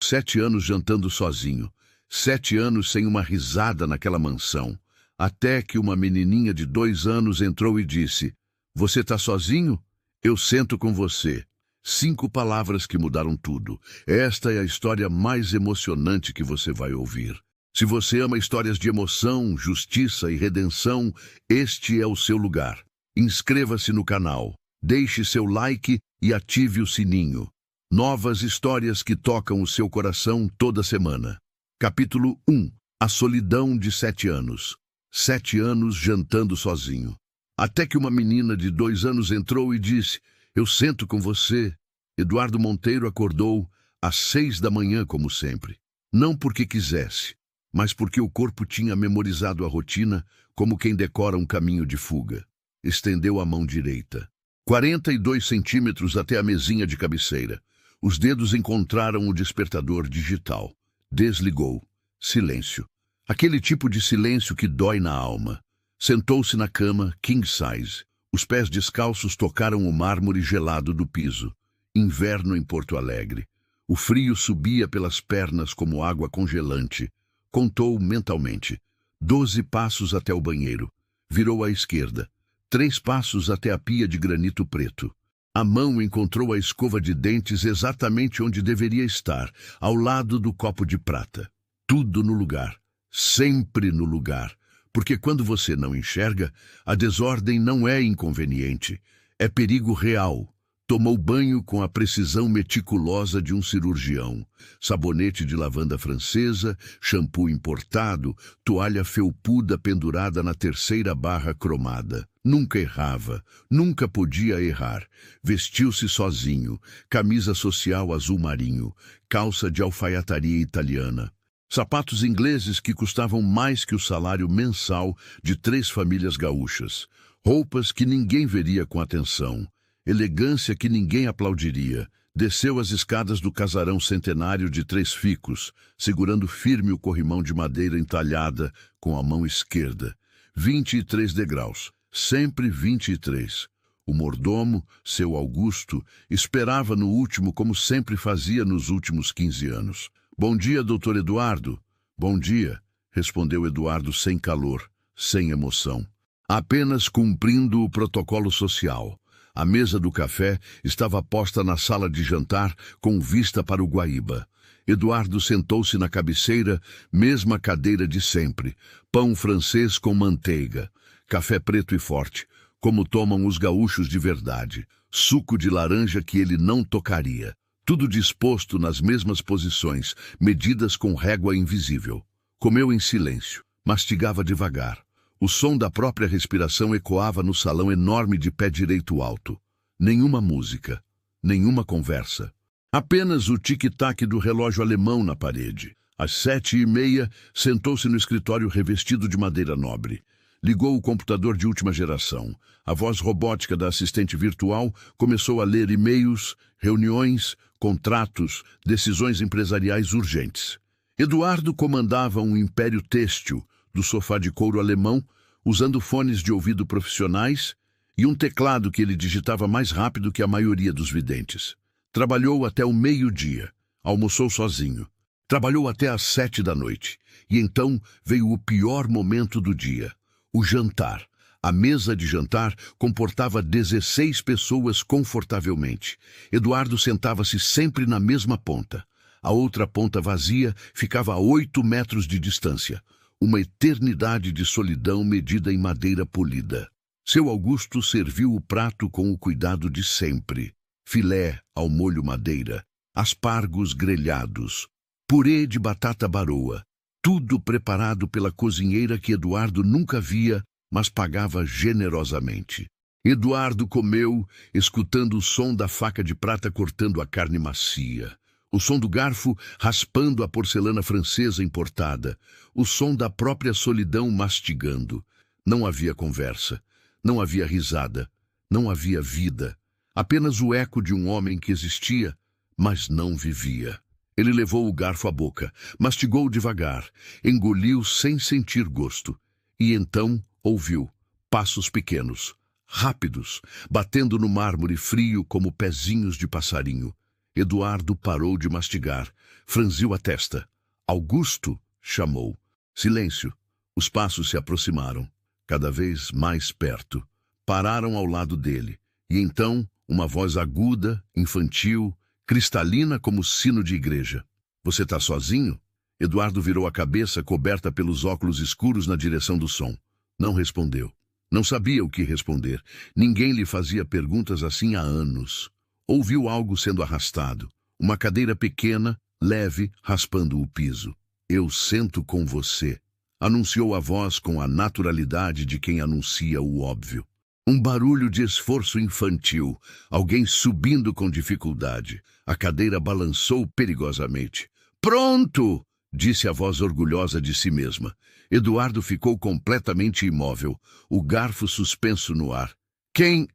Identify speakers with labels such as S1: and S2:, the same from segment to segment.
S1: 7 anos jantando sozinho, 7 anos sem uma risada naquela mansão, até que uma menininha de 2 anos entrou e disse: "Você tá sozinho? Eu sento com você." 5 palavras que mudaram tudo. Esta é a história mais emocionante que você vai ouvir. Se você ama histórias de emoção, justiça e redenção, este é o seu lugar. Inscreva-se no canal, deixe seu like e ative o sininho. Novas histórias que tocam o seu coração toda semana. Capítulo 1. A solidão de 7 anos. 7 anos jantando sozinho. Até que uma menina de 2 anos entrou e disse: "Eu sento com você." Eduardo Monteiro acordou às 6 da manhã, como sempre. Não porque quisesse, mas porque o corpo tinha memorizado a rotina como quem decora um caminho de fuga. Estendeu a mão direita. 42 centímetros até a mesinha de cabeceira. Os dedos encontraram o despertador digital. Desligou. Silêncio. Aquele tipo de silêncio que dói na alma. Sentou-se na cama, king size. Os pés descalços tocaram o mármore gelado do piso. Inverno em Porto Alegre. O frio subia pelas pernas como água congelante. Contou mentalmente. 12 passos até o banheiro. Virou à esquerda. 3 passos até a pia de granito preto. A mão encontrou a escova de dentes exatamente onde deveria estar, ao lado do copo de prata. Tudo no lugar. Sempre no lugar. Porque quando você não enxerga, a desordem não é inconveniente. É perigo real. Tomou banho com a precisão meticulosa de um cirurgião. Sabonete de lavanda francesa, shampoo importado, toalha felpuda pendurada na terceira barra cromada. Nunca errava, nunca podia errar. Vestiu-se sozinho, camisa social azul marinho, calça de alfaiataria italiana. Sapatos ingleses que custavam mais que o salário mensal de 3 famílias gaúchas. Roupas que ninguém veria com atenção. Elegância que ninguém aplaudiria. Desceu as escadas do casarão centenário de 3 ficos, segurando firme o corrimão de madeira entalhada com a mão esquerda. 23 degraus, sempre 23. O mordomo, seu Augusto, esperava no último como sempre fazia nos últimos 15 anos. "Bom dia, doutor Eduardo." "Bom dia", respondeu Eduardo sem calor, sem emoção. Apenas cumprindo o protocolo social. A mesa do café estava posta na sala de jantar com vista para o Guaíba. Eduardo sentou-se na cabeceira, mesma cadeira de sempre. Pão francês com manteiga. Café preto e forte, como tomam os gaúchos de verdade. Suco de laranja que ele não tocaria. Tudo disposto nas mesmas posições, medidas com régua invisível. Comeu em silêncio. Mastigava devagar. O som da própria respiração ecoava no salão enorme de pé direito alto. Nenhuma música, nenhuma conversa. Apenas o tic-tac do relógio alemão na parede. Às 7h30, sentou-se no escritório revestido de madeira nobre. Ligou o computador de última geração. A voz robótica da assistente virtual começou a ler e-mails, reuniões, contratos, decisões empresariais urgentes. Eduardo comandava um império têxtil, do sofá de couro alemão, usando fones de ouvido profissionais e um teclado que ele digitava mais rápido que a maioria dos videntes. Trabalhou até o meio-dia, almoçou sozinho. Trabalhou até às 7 da noite, e então veio o pior momento do dia, o jantar. A mesa de jantar comportava 16 pessoas confortavelmente. Eduardo sentava-se sempre na mesma ponta. A outra ponta vazia ficava a 8 metros de distância. Uma eternidade de solidão medida em madeira polida. Seu Augusto serviu o prato com o cuidado de sempre. Filé ao molho madeira, aspargos grelhados, purê de batata baroa, tudo preparado pela cozinheira que Eduardo nunca via, mas pagava generosamente. Eduardo comeu, escutando o som da faca de prata cortando a carne macia. O som do garfo raspando a porcelana francesa importada. O som da própria solidão mastigando. Não havia conversa. Não havia risada. Não havia vida. Apenas o eco de um homem que existia, mas não vivia. Ele levou o garfo à boca, mastigou devagar, engoliu sem sentir gosto. E então ouviu passos pequenos, rápidos, batendo no mármore frio como pezinhos de passarinho. Eduardo parou de mastigar, franziu a testa. Augusto chamou. Silêncio. Os passos se aproximaram, cada vez mais perto. Pararam ao lado dele. E então, uma voz aguda, infantil, cristalina como sino de igreja. Você tá sozinho? Eduardo virou a cabeça, coberta pelos óculos escuros, na direção do som. Não respondeu. Não sabia o que responder. Ninguém lhe fazia perguntas assim há anos. Ouviu algo sendo arrastado. Uma cadeira pequena, leve, raspando o piso. Eu sento com você, anunciou a voz com a naturalidade de quem anuncia o óbvio. Um barulho de esforço infantil, alguém subindo com dificuldade. A cadeira balançou perigosamente. Pronto! Disse a voz orgulhosa de si mesma. Eduardo ficou completamente imóvel, o garfo suspenso no ar. Quem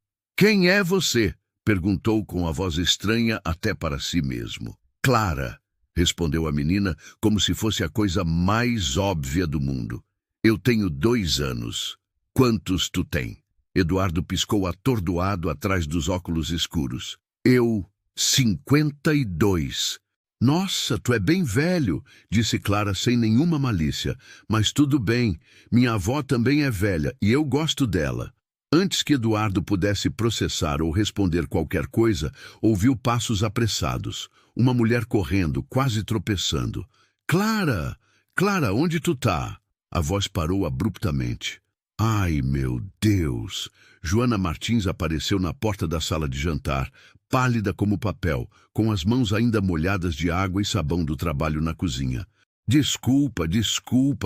S1: é você? Perguntou com a voz estranha até para si mesmo. Clara, respondeu a menina como se fosse a coisa mais óbvia do mundo. Eu tenho 2 anos. Quantos tu tem? Eduardo piscou atordoado atrás dos óculos escuros. Eu, 52. Nossa, tu é bem velho, disse Clara sem nenhuma malícia. Mas tudo bem, minha avó também é velha e eu gosto dela. Antes que Eduardo pudesse processar ou responder qualquer coisa, ouviu passos apressados. Uma mulher correndo, quase tropeçando. Clara! Clara, onde tu tá? A voz parou abruptamente. Ai, meu Deus! Joana Martins apareceu na porta da sala de jantar, pálida como papel, com as mãos ainda molhadas de água e sabão do trabalho na cozinha. Desculpa,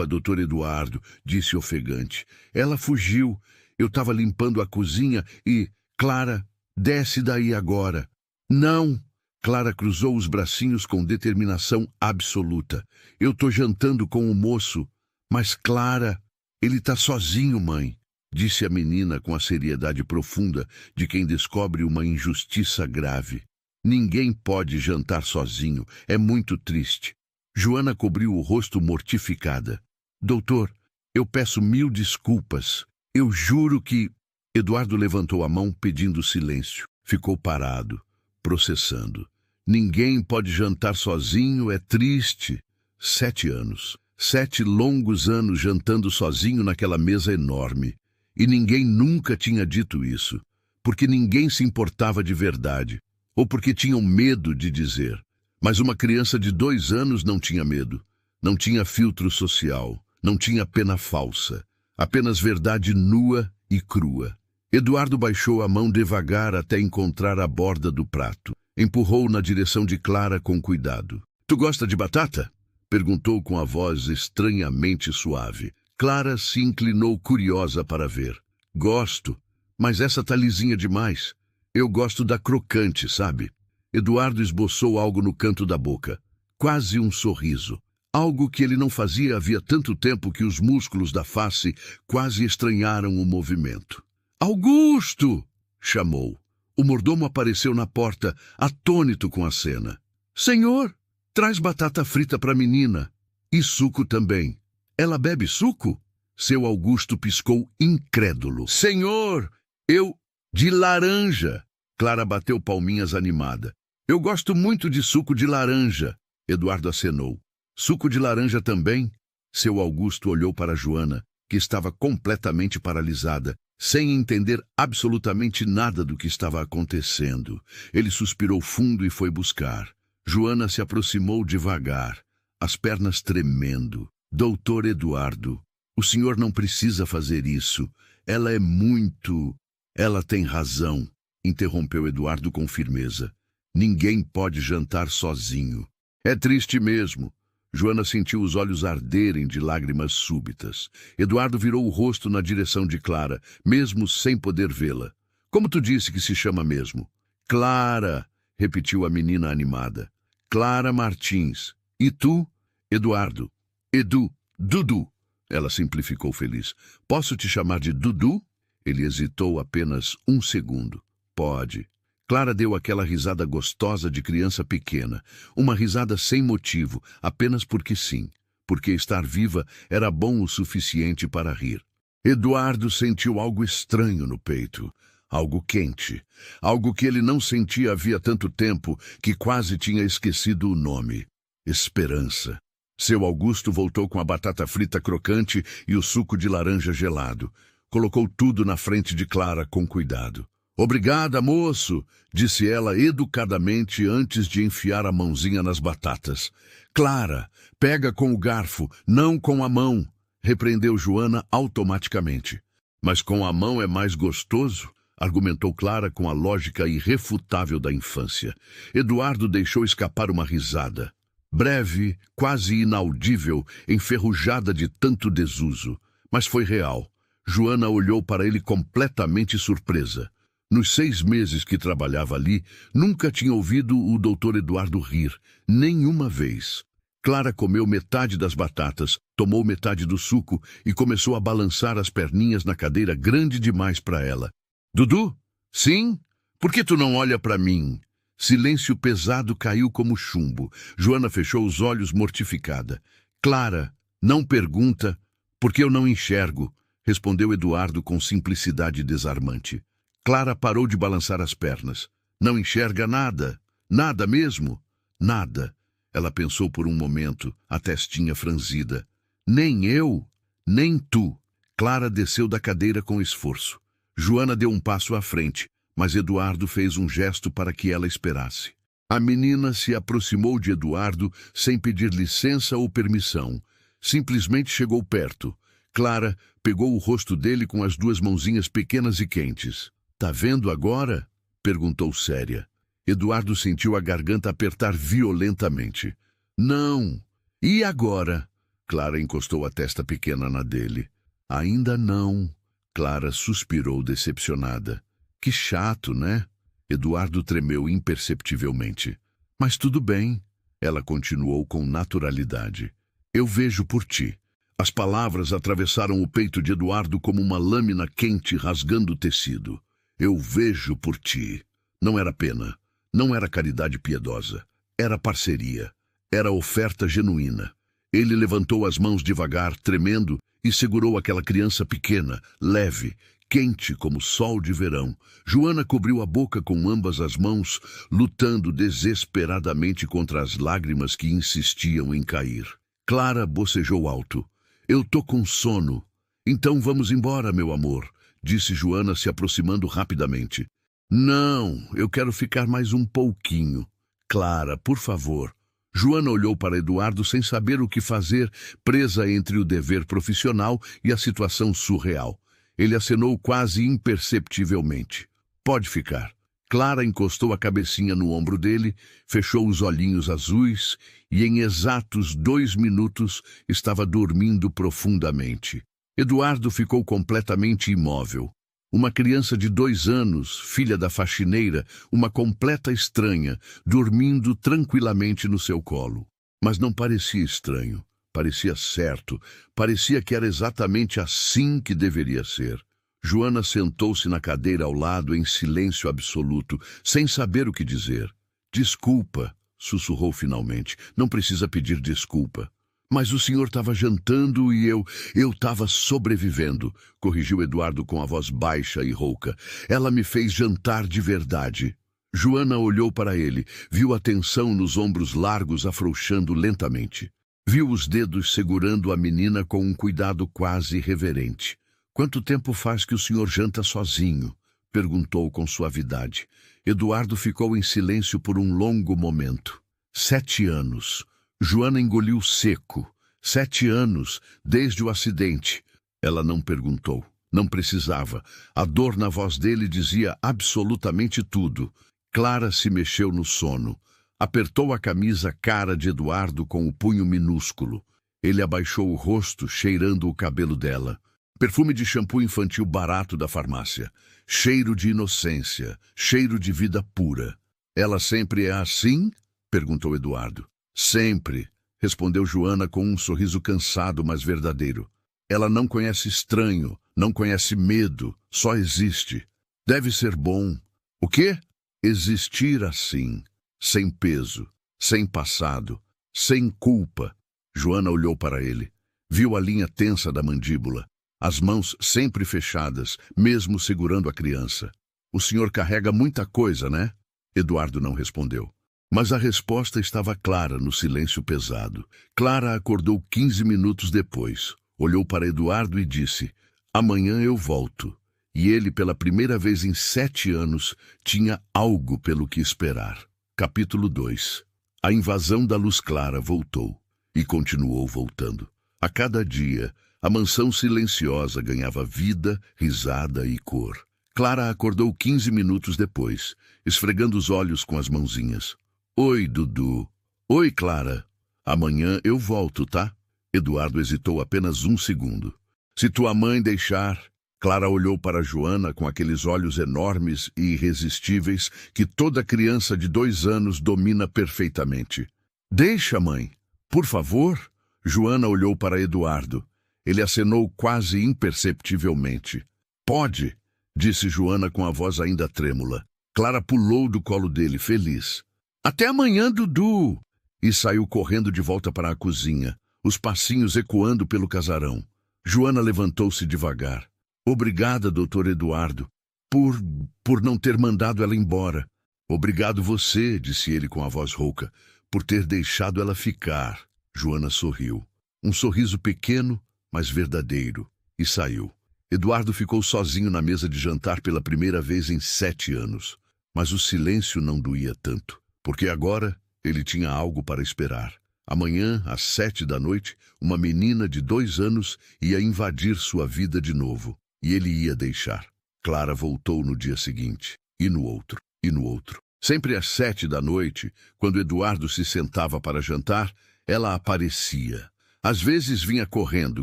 S1: doutor Eduardo, disse ofegante. Ela fugiu. Eu estava limpando a cozinha e... Clara, desce daí agora. Não! Clara cruzou os bracinhos com determinação absoluta. Eu tô jantando com o moço. Mas, Clara... Ele tá sozinho, mãe, disse a menina com a seriedade profunda de quem descobre uma injustiça grave. Ninguém pode jantar sozinho, é muito triste. Joana cobriu o rosto mortificada. Doutor, eu peço 1000 desculpas. Eu juro que... Eduardo levantou a mão pedindo silêncio. Ficou parado, processando. Ninguém pode jantar sozinho, é triste. 7 anos. 7 longos anos jantando sozinho naquela mesa enorme. E ninguém nunca tinha dito isso, porque ninguém se importava de verdade, ou porque tinham medo de dizer. Mas uma criança de 2 anos não tinha medo, não tinha filtro social, não tinha pena falsa, apenas verdade nua e crua. Eduardo baixou a mão devagar até encontrar a borda do prato. Empurrou na direção de Clara com cuidado. Tu gosta de batata? Perguntou com a voz estranhamente suave. Clara se inclinou curiosa para ver. Gosto, mas essa tá lisinha demais. Eu gosto da crocante, sabe? Eduardo esboçou algo no canto da boca. Quase um sorriso. Algo que ele não fazia havia tanto tempo que os músculos da face quase estranharam o movimento. Augusto! Chamou. O mordomo apareceu na porta, atônito com a cena. Senhor! Traz batata frita para a menina. E suco também. Ela bebe suco? Seu Augusto piscou incrédulo. Senhor, eu... De laranja. Clara bateu palminhas animada. Eu gosto muito de suco de laranja. Eduardo acenou. Suco de laranja também? Seu Augusto olhou para Joana, que estava completamente paralisada, sem entender absolutamente nada do que estava acontecendo. Ele suspirou fundo e foi buscar. Joana se aproximou devagar, as pernas tremendo. Doutor Eduardo, o senhor não precisa fazer isso. Ela é muito... Ela tem razão, interrompeu Eduardo com firmeza. Ninguém pode jantar sozinho. É triste mesmo. Joana sentiu os olhos arderem de lágrimas súbitas. Eduardo virou o rosto na direção de Clara, mesmo sem poder vê-la. Como tu disse que se chama mesmo? Clara, repetiu a menina animada. Clara Martins. E tu? Eduardo. Edu. Dudu. Ela simplificou feliz. Posso te chamar de Dudu? Ele hesitou apenas 1 segundo. Pode. Clara deu aquela risada gostosa de criança pequena. Uma risada sem motivo, apenas porque sim. Porque estar viva era bom o suficiente para rir. Eduardo sentiu algo estranho no peito. algo quente, algo que ele não sentia havia tanto tempo que quase tinha esquecido o nome. Esperança. Seu Augusto voltou com a batata frita crocante e o suco de laranja gelado. Colocou tudo na frente de Clara com cuidado. Obrigada, moço, disse ela educadamente antes de enfiar a mãozinha nas batatas. Clara, pega com o garfo, não com a mão, repreendeu Joana automaticamente. Mas com a mão é mais gostoso, argumentou Clara com a lógica irrefutável da infância. Eduardo deixou escapar uma risada. Breve, quase inaudível, enferrujada de tanto desuso. Mas foi real. Joana olhou para ele completamente surpresa. Nos 6 meses que trabalhava ali, nunca tinha ouvido o doutor Eduardo rir, nenhuma vez. Clara comeu metade das batatas, tomou metade do suco e começou a balançar as perninhas na cadeira grande demais para ela. Dudu? Sim? Por que tu não olha para mim? Silêncio pesado caiu como chumbo. Joana fechou os olhos mortificada. Clara, não pergunta, porque eu não enxergo, respondeu Eduardo com simplicidade desarmante. Clara parou de balançar as pernas. Não enxerga nada? Nada mesmo? Nada. Ela pensou por um momento, a testinha franzida. Nem eu, nem tu. Clara desceu da cadeira com esforço. Joana deu um passo à frente, mas Eduardo fez um gesto para que ela esperasse. A menina se aproximou de Eduardo sem pedir licença ou permissão. Simplesmente chegou perto. Clara pegou o rosto dele com as 2 mãozinhas pequenas e quentes. Tá vendo agora? Perguntou séria. Eduardo sentiu a garganta apertar violentamente. Não. E agora? Clara encostou a testa pequena na dele. Ainda não. Clara suspirou decepcionada. Que chato, né? Eduardo tremeu imperceptivelmente. Mas tudo bem. Ela continuou com naturalidade. Eu vejo por ti. As palavras atravessaram o peito de Eduardo como uma lâmina quente rasgando o tecido. Eu vejo por ti. Não era pena. Não era caridade piedosa. Era parceria. Era oferta genuína. Ele levantou as mãos devagar, tremendo, e segurou aquela criança pequena, leve, quente como sol de verão. Joana cobriu a boca com ambas as mãos, lutando desesperadamente contra as lágrimas que insistiam em cair. Clara bocejou alto. Eu tô com sono. Então vamos embora, meu amor, disse Joana se aproximando rapidamente. Não, eu quero ficar mais um pouquinho. Clara, por favor. Joana olhou para Eduardo sem saber o que fazer, presa entre o dever profissional e a situação surreal. Ele acenou quase imperceptivelmente. Pode ficar. Clara encostou a cabecinha no ombro dele, fechou os olhinhos azuis e em exatos 2 minutos estava dormindo profundamente. Eduardo ficou completamente imóvel. Uma criança de 2 anos, filha da faxineira, uma completa estranha, dormindo tranquilamente no seu colo. Mas não parecia estranho, parecia certo, parecia que era exatamente assim que deveria ser. Joana sentou-se na cadeira ao lado em silêncio absoluto, sem saber o que dizer. Desculpa, sussurrou finalmente, não precisa pedir desculpa. Mas o senhor estava jantando e eu estava sobrevivendo, corrigiu Eduardo com a voz baixa e rouca. Ela me fez jantar de verdade. Joana olhou para ele, viu a tensão nos ombros largos afrouxando lentamente. Viu os dedos segurando a menina com um cuidado quase reverente. Quanto tempo faz que o senhor janta sozinho? Perguntou com suavidade. Eduardo ficou em silêncio por um longo momento. 7 anos. Joana engoliu seco. 7 anos, desde o acidente. Ela não perguntou. Não precisava. A dor na voz dele dizia absolutamente tudo. Clara se mexeu no sono. Apertou a camisa cara de Eduardo com o punho minúsculo. Ele abaixou o rosto, cheirando o cabelo dela. Perfume de shampoo infantil barato da farmácia. Cheiro de inocência. Cheiro de vida pura. Ela sempre é assim? Perguntou Eduardo. Sempre, respondeu Joana com um sorriso cansado, mas verdadeiro. Ela não conhece estranho, não conhece medo, só existe. Deve ser bom. O quê? Existir assim, sem peso, sem passado, sem culpa. Joana olhou para ele. Viu a linha tensa da mandíbula, as mãos sempre fechadas, mesmo segurando a criança. O senhor carrega muita coisa, né? Eduardo não respondeu. Mas a resposta estava clara no silêncio pesado. Clara acordou 15 minutos depois, olhou para Eduardo e disse: amanhã eu volto. E ele, pela primeira vez em 7 anos, tinha algo pelo que esperar. Capítulo 2. A invasão da luz clara voltou, e continuou voltando. A cada dia, a mansão silenciosa ganhava vida, risada e cor. Clara acordou 15 minutos depois, esfregando os olhos com as mãozinhas. Oi, Dudu. Oi, Clara. Amanhã eu volto, tá? Eduardo hesitou apenas 1 segundo. Se tua mãe deixar... Clara olhou para Joana com aqueles olhos enormes e irresistíveis que toda criança de 2 anos domina perfeitamente. Deixa, mãe. Por favor. Joana olhou para Eduardo. Ele acenou quase imperceptivelmente. Pode, disse Joana com a voz ainda trêmula. Clara pulou do colo dele, feliz. Até amanhã, Dudu! E saiu correndo de volta para a cozinha, os passinhos ecoando pelo casarão. Joana levantou-se devagar. Obrigada, doutor Eduardo, por não ter mandado ela embora. Obrigado você, disse ele com a voz rouca, por ter deixado ela ficar. Joana sorriu. Um sorriso pequeno, mas verdadeiro, e saiu. Eduardo ficou sozinho na mesa de jantar pela primeira vez em 7 anos. Mas o silêncio não doía tanto, porque agora ele tinha algo para esperar. Amanhã, às 7 da noite, uma menina de 2 anos ia invadir sua vida de novo. E ele ia deixar. Clara voltou no dia seguinte, e no outro, e no outro. Sempre às 7 da noite, quando Eduardo se sentava para jantar, ela aparecia. Às vezes vinha correndo,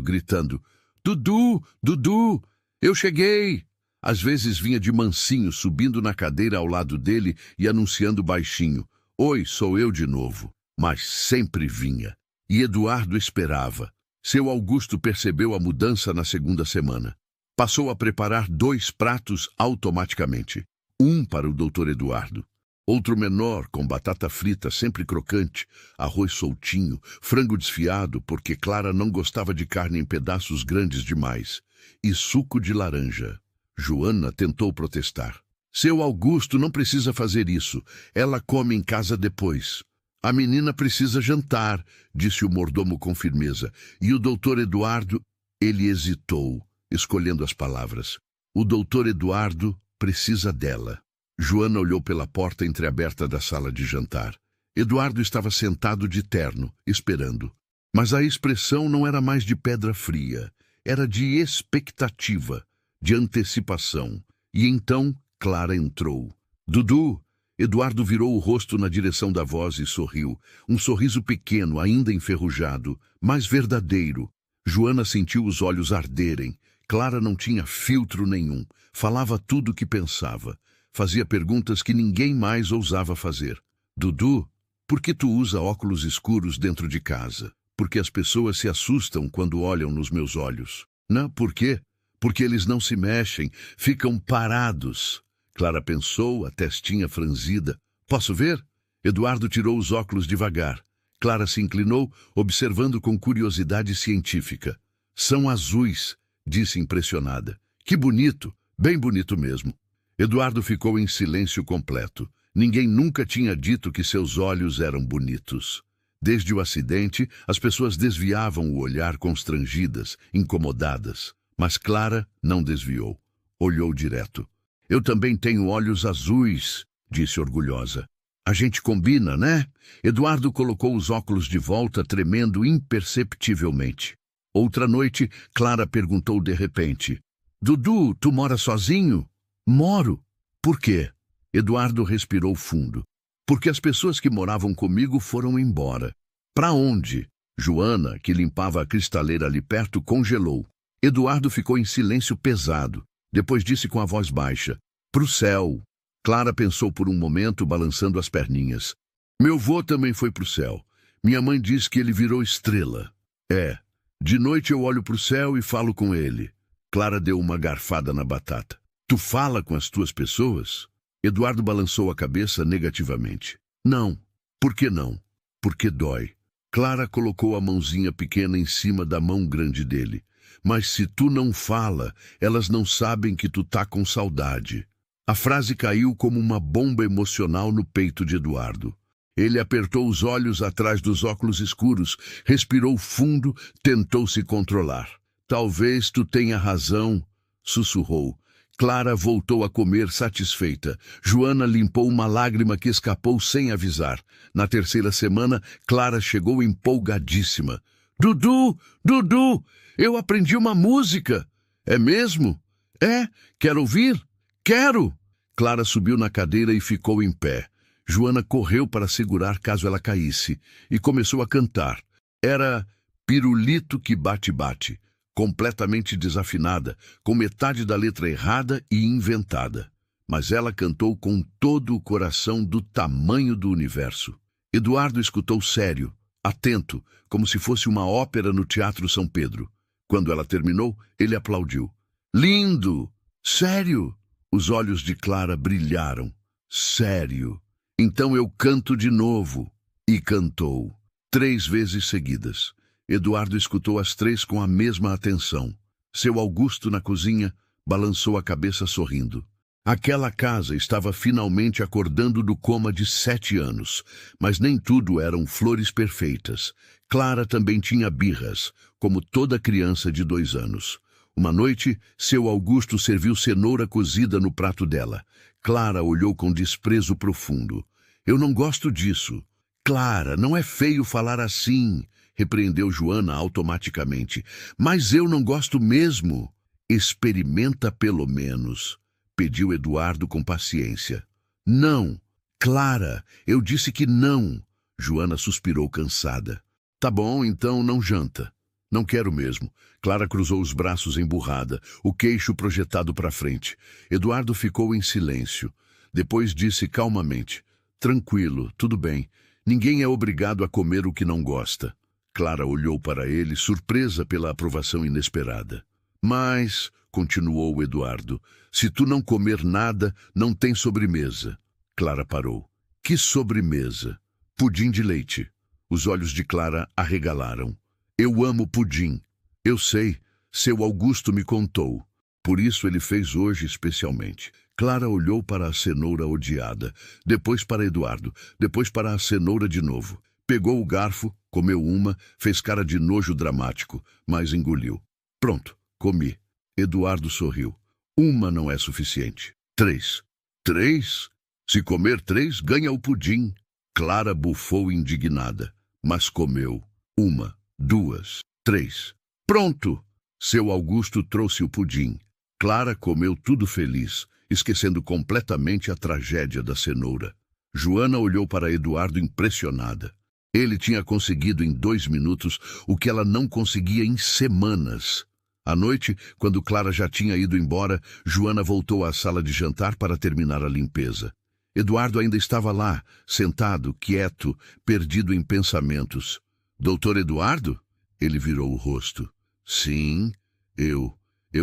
S1: gritando, Dudu, Dudu, eu cheguei! Às vezes vinha de mansinho, subindo na cadeira ao lado dele e anunciando baixinho, Oi, sou eu de novo. Mas sempre vinha. E Eduardo esperava. Seu Augusto percebeu a mudança na segunda semana. Passou a preparar 2 pratos automaticamente. Um para o doutor Eduardo. Outro menor, com batata frita sempre crocante, arroz soltinho, frango desfiado, porque Clara não gostava de carne em pedaços grandes demais, e suco de laranja. Joana tentou protestar. Seu Augusto não precisa fazer isso. Ela come em casa depois. A menina precisa jantar, disse o mordomo com firmeza. E o doutor Eduardo, ele hesitou, escolhendo as palavras. O doutor Eduardo precisa dela. Joana olhou pela porta entreaberta da sala de jantar. Eduardo estava sentado de terno, esperando. Mas a expressão não era mais de pedra fria. Era de expectativa, de antecipação. E então Clara entrou. Dudu! Eduardo virou o rosto na direção da voz e sorriu. Um sorriso pequeno, ainda enferrujado, mas verdadeiro. Joana sentiu os olhos arderem. Clara não tinha filtro nenhum. Falava tudo o que pensava. Fazia perguntas que ninguém mais ousava fazer. Dudu, por que tu usa óculos escuros dentro de casa? Porque as pessoas se assustam quando olham nos meus olhos. Não, por quê? Porque eles não se mexem, ficam parados. Clara pensou, a testinha franzida. Posso ver? Eduardo tirou os óculos devagar. Clara se inclinou, observando com curiosidade científica. São azuis, disse impressionada. Que bonito, bem bonito mesmo. Eduardo ficou em silêncio completo. Ninguém nunca tinha dito que seus olhos eram bonitos. Desde o acidente, as pessoas desviavam o olhar constrangidas, incomodadas. Mas Clara não desviou. Olhou direto. Eu também tenho olhos azuis, disse orgulhosa. A gente combina, né? Eduardo colocou os óculos de volta, tremendo imperceptivelmente. Outra noite, Clara perguntou de repente. Dudu, tu mora sozinho? Moro. Por quê? Eduardo respirou fundo. Porque as pessoas que moravam comigo foram embora. Para onde? Joana, que limpava a cristaleira ali perto, congelou. Eduardo ficou em silêncio pesado. Depois disse com a voz baixa. Pro céu. Clara pensou por um momento, balançando as perninhas. Meu vô também foi pro céu. Minha mãe diz que ele virou estrela. É. De noite eu olho pro céu e falo com ele. Clara deu uma garfada na batata. Tu fala com as tuas pessoas? Eduardo balançou a cabeça negativamente. Não. Por que não? Porque dói. Clara colocou a mãozinha pequena em cima da mão grande dele. Mas se tu não fala, elas não sabem que tu tá com saudade. A frase caiu como uma bomba emocional no peito de Eduardo. Ele apertou os olhos atrás dos óculos escuros, respirou fundo, tentou se controlar. Talvez tu tenha razão, sussurrou. Clara voltou a comer satisfeita. Joana limpou uma lágrima que escapou sem avisar. Na terceira semana, Clara chegou empolgadíssima. Dudu, Dudu, eu aprendi uma música. É mesmo? É? Quer ouvir? Quero! Clara subiu na cadeira e ficou em pé. Joana correu para segurar caso ela caísse e começou a cantar. Era Pirulito que bate-bate, completamente desafinada, com metade da letra errada e inventada. Mas ela cantou com todo o coração do tamanho do universo. Eduardo escutou sério, atento, como se fosse uma ópera no Teatro São Pedro. Quando ela terminou, ele aplaudiu. Lindo! Sério! Os olhos de Clara brilharam. Sério! Então eu canto de novo. E cantou. 3 vezes seguidas. Eduardo escutou as 3 com a mesma atenção. Seu Augusto, na cozinha, balançou a cabeça sorrindo. Aquela casa estava finalmente acordando do coma de 7 anos, mas nem tudo eram flores perfeitas. Clara também tinha birras, como toda criança de 2 anos. Uma noite, seu Augusto serviu cenoura cozida no prato dela. Clara olhou com desprezo profundo. Eu não gosto disso. Clara, não é feio falar assim, repreendeu Joana automaticamente. Mas eu não gosto mesmo. Experimenta pelo menos, pediu Eduardo com paciência. Não, Clara, eu disse que não. Joana suspirou cansada. Tá bom, então não janta. Não quero mesmo. Clara cruzou os braços emburrada, o queixo projetado para frente. Eduardo ficou em silêncio. Depois disse calmamente. Tranquilo, tudo bem. Ninguém é obrigado a comer o que não gosta. Clara olhou para ele, surpresa pela aprovação inesperada. Mas, continuou Eduardo, se tu não comer nada, não tem sobremesa. Clara parou. Que sobremesa? Pudim de leite. Os olhos de Clara arregalaram. Eu amo pudim. Eu sei, seu Augusto me contou. Por isso ele fez hoje especialmente. Clara olhou para a cenoura odiada, depois para Eduardo, depois para a cenoura de novo. Pegou o garfo, comeu uma, fez cara de nojo dramático, mas engoliu. Pronto, comi. Eduardo sorriu. Uma não é suficiente. 3. 3? Se comer 3, ganha o pudim. Clara bufou indignada, mas comeu. 1, 2, 3. Pronto! Seu Augusto trouxe o pudim. Clara comeu tudo feliz, esquecendo completamente a tragédia da cenoura. Joana olhou para Eduardo impressionada. Ele tinha conseguido em 2 minutos o que ela não conseguia em semanas. À noite, quando Clara já tinha ido embora, Joana voltou à sala de jantar para terminar a limpeza. Eduardo ainda estava lá, sentado, quieto, perdido em pensamentos. Doutor Eduardo? Ele virou o rosto. Sim, eu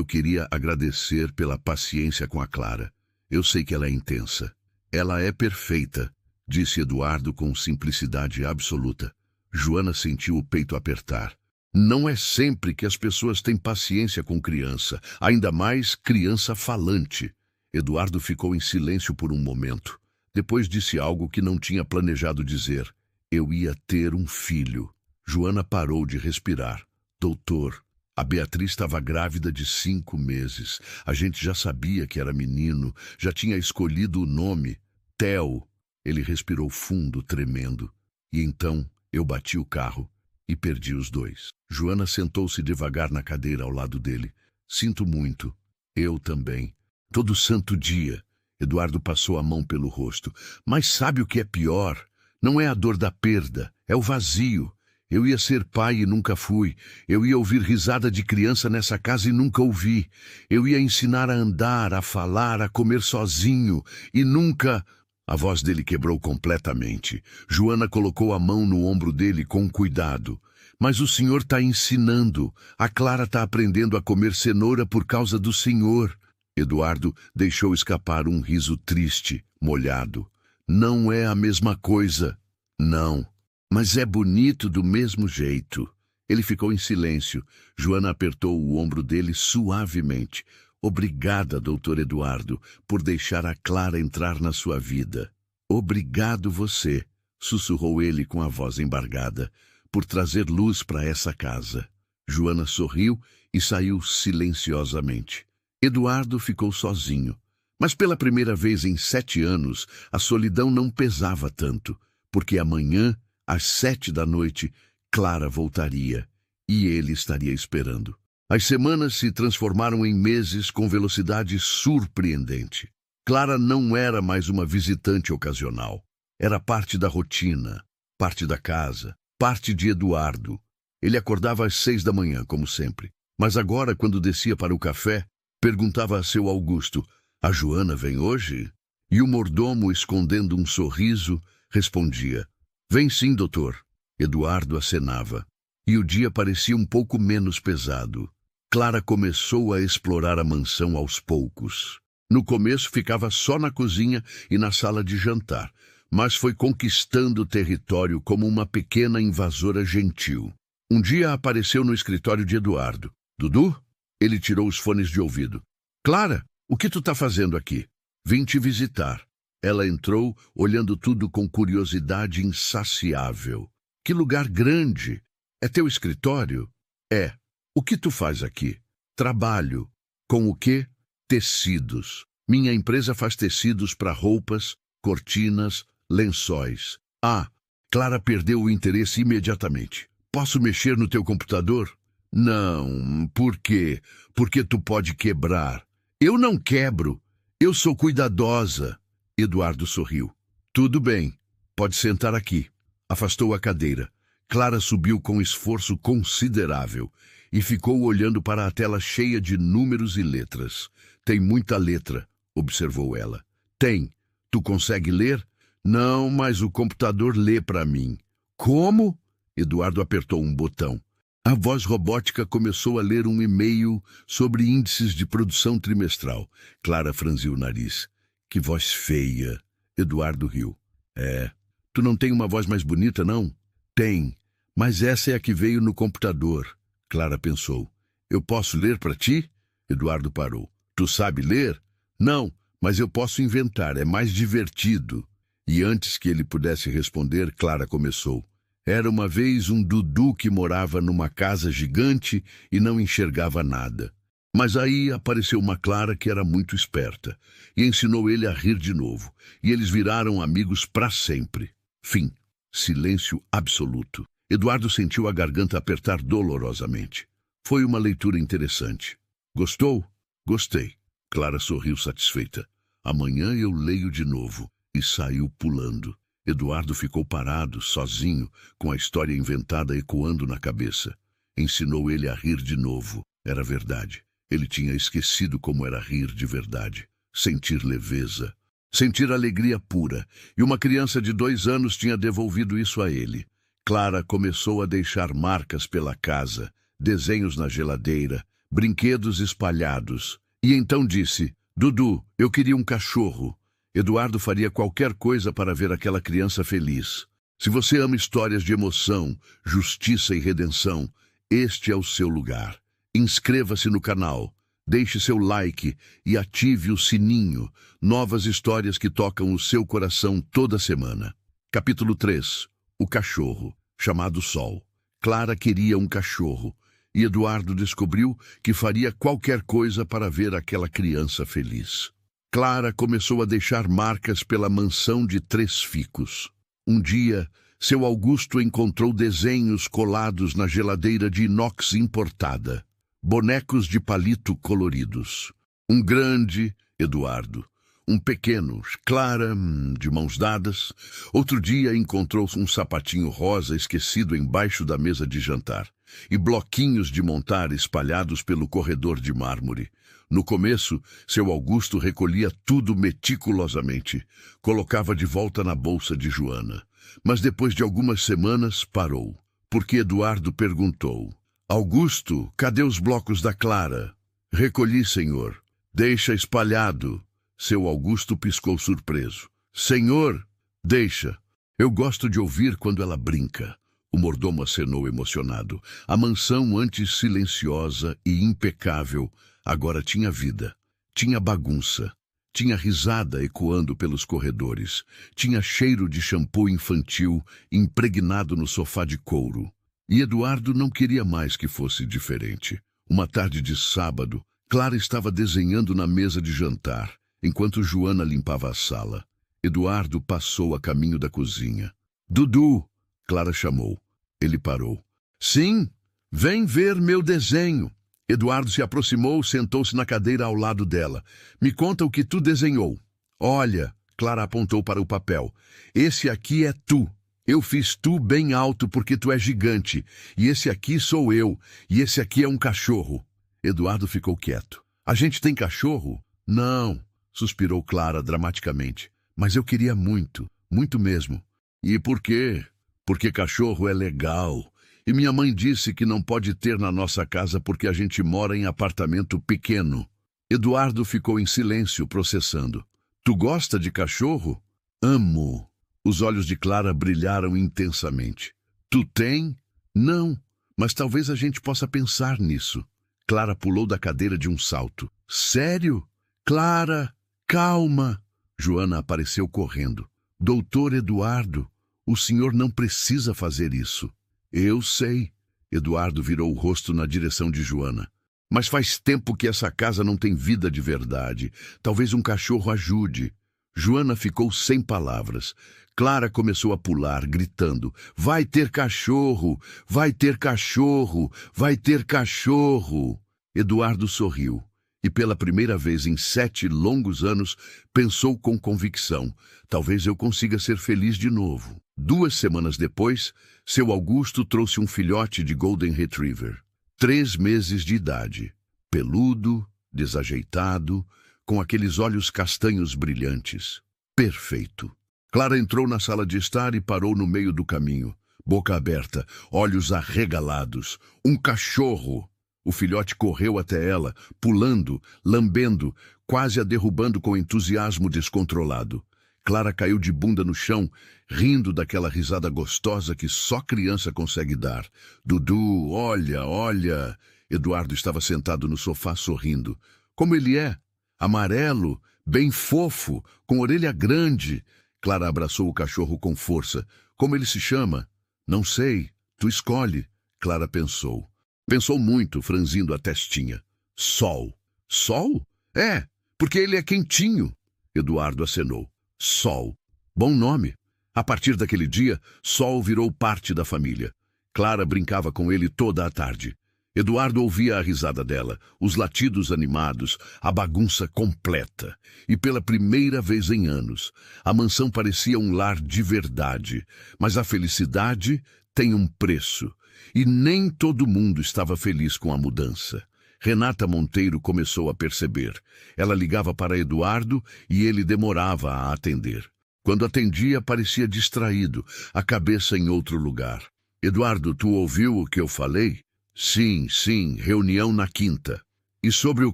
S1: queria agradecer pela paciência com a Clara. Eu sei que ela é intensa. Ela é perfeita, disse Eduardo com simplicidade absoluta. Joana sentiu o peito apertar. Não é sempre que as pessoas têm paciência com criança, ainda mais criança falante. Eduardo ficou em silêncio por um momento. Depois disse algo que não tinha planejado dizer. Eu ia ter um filho. Joana parou de respirar. Doutor, a Beatriz estava grávida de 5 meses. A gente já sabia que era menino, já tinha escolhido o nome. Theo. Ele respirou fundo, tremendo. E então eu bati o carro e perdi os 2. Joana sentou-se devagar na cadeira ao lado dele. Sinto muito. Eu também. Todo santo dia. Eduardo passou a mão pelo rosto. Mas sabe o que é pior? Não é a dor da perda, é o vazio. Eu ia ser pai e nunca fui. Eu ia ouvir risada de criança nessa casa e nunca ouvi. Eu ia ensinar a andar, a falar, a comer sozinho. E nunca... A voz dele quebrou completamente. Joana colocou a mão no ombro dele com cuidado. Mas o senhor está ensinando. A Clara está aprendendo a comer cenoura por causa do senhor. Eduardo deixou escapar um riso triste, molhado. Não é a mesma coisa. Não. Mas é bonito do mesmo jeito. Ele ficou em silêncio. Joana apertou o ombro dele suavemente. Obrigada, doutor Eduardo, por deixar a Clara entrar na sua vida. Obrigado você, sussurrou ele com a voz embargada, por trazer luz para essa casa. Joana sorriu e saiu silenciosamente. Eduardo ficou sozinho. Mas pela primeira vez em 7 anos, a solidão não pesava tanto, porque amanhã, às 7 da noite, Clara voltaria, e ele estaria esperando. As semanas se transformaram em meses com velocidade surpreendente. Clara não era mais uma visitante ocasional. Era parte da rotina, parte da casa, parte de Eduardo. Ele acordava às 6 da manhã, como sempre. Mas agora, quando descia para o café, perguntava a seu Augusto: "A Joana vem hoje?" E o mordomo, escondendo um sorriso, respondia: "Vem sim, doutor." Eduardo acenava. E o dia parecia um pouco menos pesado. Clara começou a explorar a mansão aos poucos. No começo ficava só na cozinha e na sala de jantar, mas foi conquistando o território como uma pequena invasora gentil. Um dia apareceu no escritório de Eduardo. "Dudu?" Ele tirou os fones de ouvido. "Clara, o que tu tá fazendo aqui?" "Vim te visitar." Ela entrou, olhando tudo com curiosidade insaciável. "Que lugar grande! É teu escritório?" "É." "O que tu faz aqui?" "Trabalho." "Com o quê?" "Tecidos. Minha empresa faz tecidos para roupas, cortinas, lençóis." "Ah." Clara perdeu o interesse imediatamente. "Posso mexer no teu computador?" "Não. Por quê?" "Porque tu pode quebrar." "Eu não quebro. Eu sou cuidadosa." Eduardo sorriu. "Tudo bem. Pode sentar aqui." Afastou a cadeira. Clara subiu com esforço considerável e ficou olhando para a tela cheia de números e letras. "Tem muita letra", observou ela. "Tem. Tu consegue ler?" "Não, mas o computador lê para mim." "Como?" Eduardo apertou um botão. A voz robótica começou a ler um e-mail sobre índices de produção trimestral. Clara franziu o nariz. "Que voz feia." Eduardo riu. "É. Tu não tem uma voz mais bonita, não?" "Tem. Mas essa é a que veio no computador." Clara pensou. "Eu posso ler para ti?" Eduardo parou. "Tu sabe ler?" "Não, mas eu posso inventar. É mais divertido." E antes que ele pudesse responder, Clara começou. "Era uma vez um Dudu que morava numa casa gigante e não enxergava nada. Mas aí apareceu uma Clara que era muito esperta e ensinou ele a rir de novo. E eles viraram amigos para sempre." Fim. Silêncio absoluto. Eduardo sentiu a garganta apertar dolorosamente. Foi uma leitura interessante. "Gostou?" "Gostei." Clara sorriu satisfeita. "Amanhã eu leio de novo." E saiu pulando. Eduardo ficou parado, sozinho, com a história inventada ecoando na cabeça. Ensinou ele a rir de novo. Era verdade. Ele tinha esquecido como era rir de verdade. Sentir leveza. Sentir alegria pura. E uma criança de 2 anos tinha devolvido isso a ele. Clara começou a deixar marcas pela casa, desenhos na geladeira, brinquedos espalhados. E então disse: "Dudu, eu queria um cachorro." Eduardo faria qualquer coisa para ver aquela criança feliz. Se você ama histórias de emoção, justiça e redenção, este é o seu lugar. Inscreva-se no canal, deixe seu like e ative o sininho. Novas histórias que tocam o seu coração toda semana. Capítulo 3. O cachorro, chamado Sol. Clara queria um cachorro, e Eduardo descobriu que faria qualquer coisa para ver aquela criança feliz. Clara começou a deixar marcas pela mansão de 3 ficos. Um dia, seu Augusto encontrou desenhos colados na geladeira de inox importada. Bonecos de palito coloridos. Um grande, Eduardo. Um pequeno, Clara, de mãos dadas. Outro dia encontrou um sapatinho rosa esquecido embaixo da mesa de jantar. E bloquinhos de montar espalhados pelo corredor de mármore. No começo, seu Augusto recolhia tudo meticulosamente. Colocava de volta na bolsa de Joana. Mas depois de algumas semanas, parou. Porque Eduardo perguntou: "Augusto, cadê os blocos da Clara?" "Recolhi, senhor." "Deixa espalhado." Seu Augusto piscou surpreso. "Senhor, deixa. Eu gosto de ouvir quando ela brinca." O mordomo acenou emocionado. A mansão, antes silenciosa e impecável, agora tinha vida. Tinha bagunça. Tinha risada ecoando pelos corredores. Tinha cheiro de shampoo infantil impregnado no sofá de couro. E Eduardo não queria mais que fosse diferente. Uma tarde de sábado, Clara estava desenhando na mesa de jantar, enquanto Joana limpava a sala. Eduardo passou a caminho da cozinha. "Dudu!" Clara chamou. Ele parou. "Sim, vem ver meu desenho." Eduardo se aproximou, sentou-se na cadeira ao lado dela. "Me conta o que tu desenhou." "Olha," Clara apontou para o papel. "Esse aqui é tu. Eu fiz tu bem alto porque tu é gigante. E esse aqui sou eu. E esse aqui é um cachorro." Eduardo ficou quieto. "A gente tem cachorro?" "Não," suspirou Clara dramaticamente. "Mas eu queria muito, muito mesmo." "E por quê?" "Porque cachorro é legal. E minha mãe disse que não pode ter na nossa casa porque a gente mora em apartamento pequeno." Eduardo ficou em silêncio, processando. "Tu gosta de cachorro?" "Amo." Os olhos de Clara brilharam intensamente. "Tu tem?" "Não, mas talvez a gente possa pensar nisso." Clara pulou da cadeira de um salto. "Sério? Clara, calma." Joana apareceu correndo. "Doutor Eduardo, o senhor não precisa fazer isso." "Eu sei." Eduardo virou o rosto na direção de Joana. "Mas faz tempo que essa casa não tem vida de verdade. Talvez um cachorro ajude." Joana ficou sem palavras. Clara começou a pular, gritando: "Vai ter cachorro! Vai ter cachorro! Vai ter cachorro!" Eduardo sorriu. E pela primeira vez em 7 longos anos, pensou com convicção: talvez eu consiga ser feliz de novo. 2 semanas depois, seu Augusto trouxe um filhote de Golden Retriever. 3 meses de idade. Peludo, desajeitado, com aqueles olhos castanhos brilhantes. Perfeito. Clara entrou na sala de estar e parou no meio do caminho. Boca aberta, olhos arregalados. Um cachorro! O filhote correu até ela, pulando, lambendo, quase a derrubando com entusiasmo descontrolado. Clara caiu de bunda no chão, rindo daquela risada gostosa que só criança consegue dar. "Dudu, olha, olha." Eduardo estava sentado no sofá sorrindo. "Como ele é? Amarelo, bem fofo, com orelha grande." Clara abraçou o cachorro com força. "Como ele se chama?" "Não sei. Tu escolhe." Clara pensou. Pensou muito, franzindo a testinha. "Sol." "Sol?" "É, porque ele é quentinho." Eduardo acenou. "Sol. Bom nome." A partir daquele dia, Sol virou parte da família. Clara brincava com ele toda a tarde. Eduardo ouvia a risada dela, os latidos animados, a bagunça completa. E pela primeira vez em anos, a mansão parecia um lar de verdade. Mas a felicidade tem um preço. E nem todo mundo estava feliz com a mudança. Renata Monteiro começou a perceber. Ela ligava para Eduardo e ele demorava a atender. Quando atendia, parecia distraído, a cabeça em outro lugar. "Eduardo, tu ouviu o que eu falei?" Sim, reunião na quinta." "E sobre o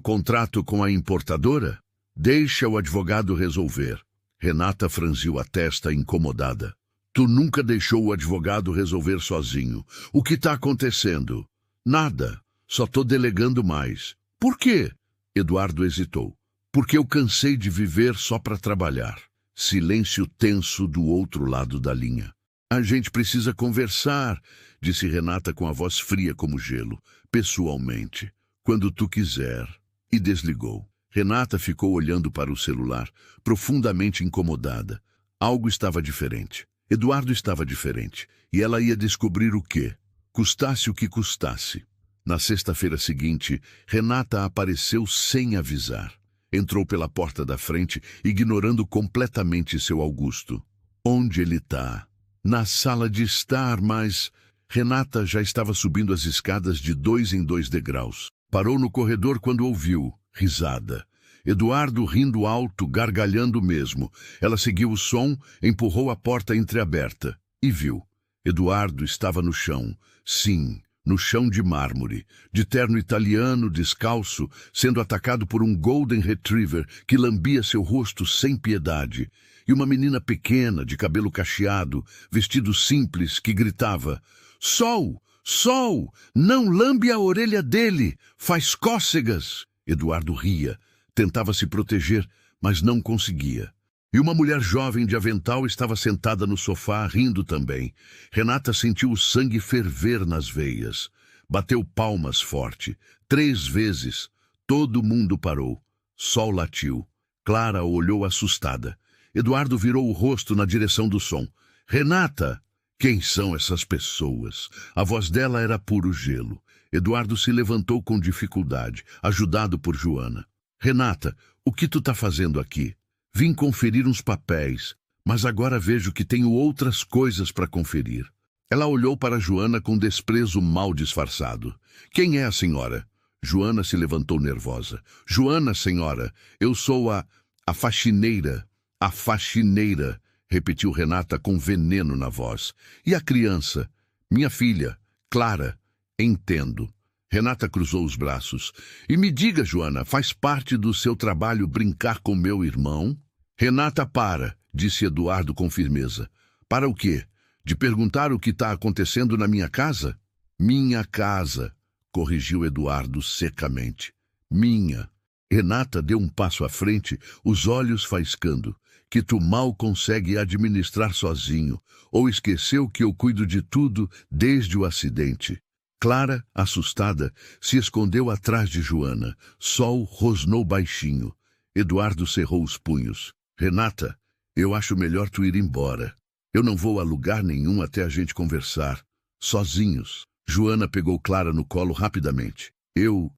S1: contrato com a importadora?" "Deixa o advogado resolver." Renata franziu a testa, incomodada. "Tu nunca deixou o advogado resolver sozinho. O que está acontecendo?" "Nada. Só tô delegando mais." "Por quê?" Eduardo hesitou. "Porque eu cansei de viver só para trabalhar." Silêncio tenso do outro lado da linha. "A gente precisa conversar", disse Renata com a voz fria como gelo. "Pessoalmente. Quando tu quiser." E desligou. Renata ficou olhando para o celular, profundamente incomodada. Algo estava diferente. Eduardo estava diferente. E ela ia descobrir o quê? Custasse o que custasse. Na sexta-feira seguinte, Renata apareceu sem avisar. Entrou pela porta da frente, ignorando completamente seu Augusto. "Onde ele está?" "Na sala de estar, mas..." Renata já estava subindo as escadas de 2 em 2 degraus. Parou no corredor quando ouviu. Risada. Eduardo rindo alto, gargalhando mesmo. Ela seguiu o som, empurrou a porta entreaberta e viu. Eduardo estava no chão. Sim, no chão de mármore, de terno italiano, descalço, sendo atacado por um Golden Retriever que lambia seu rosto sem piedade, e uma menina pequena, de cabelo cacheado, vestido simples, que gritava: Sol! Sol! Não lambe a orelha dele! Faz cócegas! Eduardo ria, tentava se proteger, mas não conseguia. E uma mulher jovem de avental estava sentada no sofá, rindo também. Renata sentiu o sangue ferver nas veias. Bateu palmas forte. 3 vezes. Todo mundo parou. Sol latiu. Clara olhou assustada. Eduardo virou o rosto na direção do som. Renata! Quem são essas pessoas? A voz dela era puro gelo. Eduardo se levantou com dificuldade, ajudado por Joana. Renata, o que tu tá fazendo aqui? Vim conferir uns papéis, mas agora vejo que tenho outras coisas para conferir. Ela olhou para Joana com desprezo mal disfarçado. Quem é a senhora? Joana se levantou nervosa. Joana, senhora, eu sou a faxineira. A faxineira, repetiu Renata com veneno na voz. E a criança? Minha filha, Clara. Entendo. Renata cruzou os braços. E me diga, Joana, faz parte do seu trabalho brincar com meu irmão? Renata, para, disse Eduardo com firmeza. Para o quê? De perguntar o que está acontecendo na minha casa? Minha casa, corrigiu Eduardo secamente. Minha. Renata deu um passo à frente, os olhos faiscando. Que tu mal consegue administrar sozinho, ou esqueceu que eu cuido de tudo desde o acidente. Clara, assustada, se escondeu atrás de Joana. Sol rosnou baixinho. Eduardo cerrou os punhos. Renata, eu acho melhor tu ir embora. Eu não vou a lugar nenhum até a gente conversar. Sozinhos. Joana pegou Clara no colo rapidamente. Eu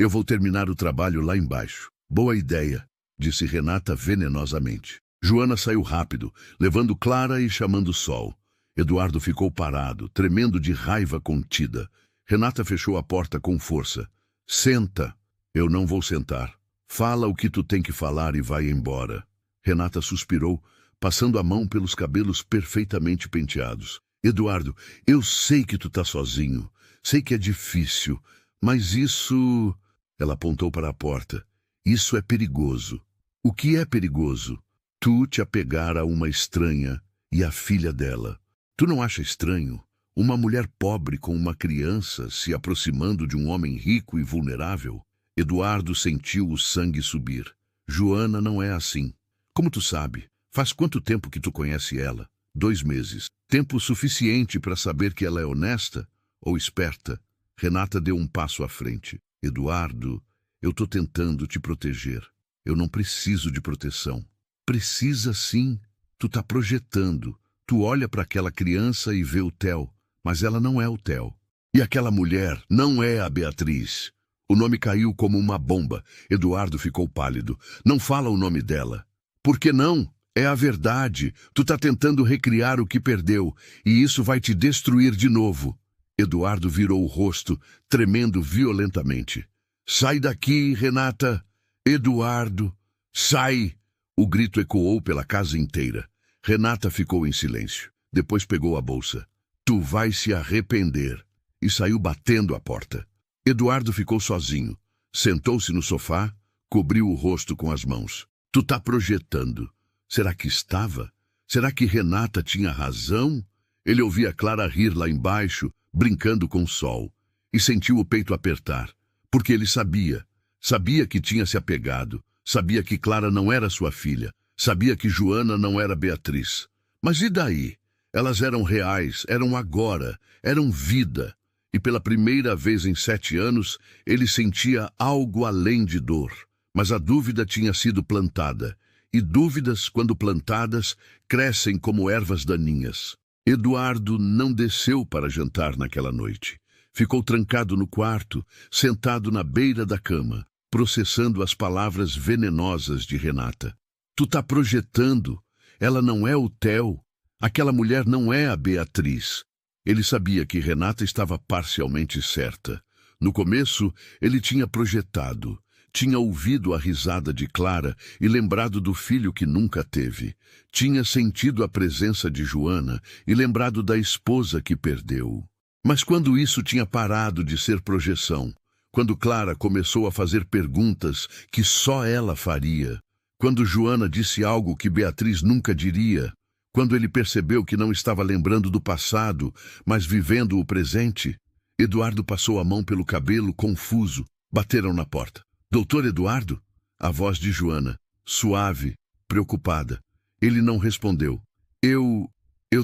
S1: vou terminar o trabalho lá embaixo. Boa ideia, disse Renata venenosamente. Joana saiu rápido, levando Clara e chamando Sol. Eduardo ficou parado, tremendo de raiva contida. Renata fechou a porta com força. Senta. Eu não vou sentar. Fala o que tu tem que falar e vai embora. Renata suspirou, passando a mão pelos cabelos perfeitamente penteados. Eduardo, eu sei que tu tá sozinho. Sei que é difícil, mas isso... Ela apontou para a porta. Isso é perigoso. O que é perigoso? Tu te apegar a uma estranha e a filha dela. Tu não acha estranho? Uma mulher pobre com uma criança se aproximando de um homem rico e vulnerável? Eduardo sentiu o sangue subir. Joana não é assim. Como tu sabe? Faz quanto tempo que tu conhece ela? 2 meses. Tempo suficiente para saber que ela é honesta ou esperta? Renata deu um passo à frente. Eduardo, eu tô tentando te proteger. Eu não preciso de proteção. Precisa sim. Tu tá projetando. Tu olha para aquela criança e vê o Theo. Mas ela não é o Theo. E aquela mulher não é a Beatriz. O nome caiu como uma bomba. Eduardo ficou pálido. Não fala o nome dela. Por que não? É a verdade. Tu tá tentando recriar o que perdeu. E isso vai te destruir de novo. Eduardo virou o rosto, tremendo violentamente. Sai daqui, Renata. Eduardo, sai! O grito ecoou pela casa inteira. Renata ficou em silêncio. Depois pegou a bolsa. Tu vai se arrepender. E saiu batendo a porta. Eduardo ficou sozinho. Sentou-se no sofá, cobriu o rosto com as mãos. Tu tá projetando. Será que estava? Será que Renata tinha razão? Ele ouvia Clara rir lá embaixo, brincando com o sol. E sentiu o peito apertar. Porque ele sabia. Sabia que tinha se apegado. Sabia que Clara não era sua filha. Sabia que Joana não era Beatriz. Mas e daí? Elas eram reais, eram agora, eram vida. E pela primeira vez em 7 anos, ele sentia algo além de dor. Mas a dúvida tinha sido plantada. E dúvidas, quando plantadas, crescem como ervas daninhas. Eduardo não desceu para jantar naquela noite. Ficou trancado no quarto, sentado na beira da cama, processando as palavras venenosas de Renata. Tu tá projetando. Ela não é o Theo. Aquela mulher não é a Beatriz. Ele sabia que Renata estava parcialmente certa. No começo, ele tinha projetado. Tinha ouvido a risada de Clara e lembrado do filho que nunca teve. Tinha sentido a presença de Joana e lembrado da esposa que perdeu. Mas quando isso tinha parado de ser projeção, quando Clara começou a fazer perguntas que só ela faria, quando Joana disse algo que Beatriz nunca diria, Quando ele percebeu que não estava lembrando do passado, mas vivendo o presente, Eduardo passou a mão pelo cabelo, confuso. Bateram na porta. Doutor Eduardo? A voz de Joana, suave, preocupada. Ele não respondeu. Eu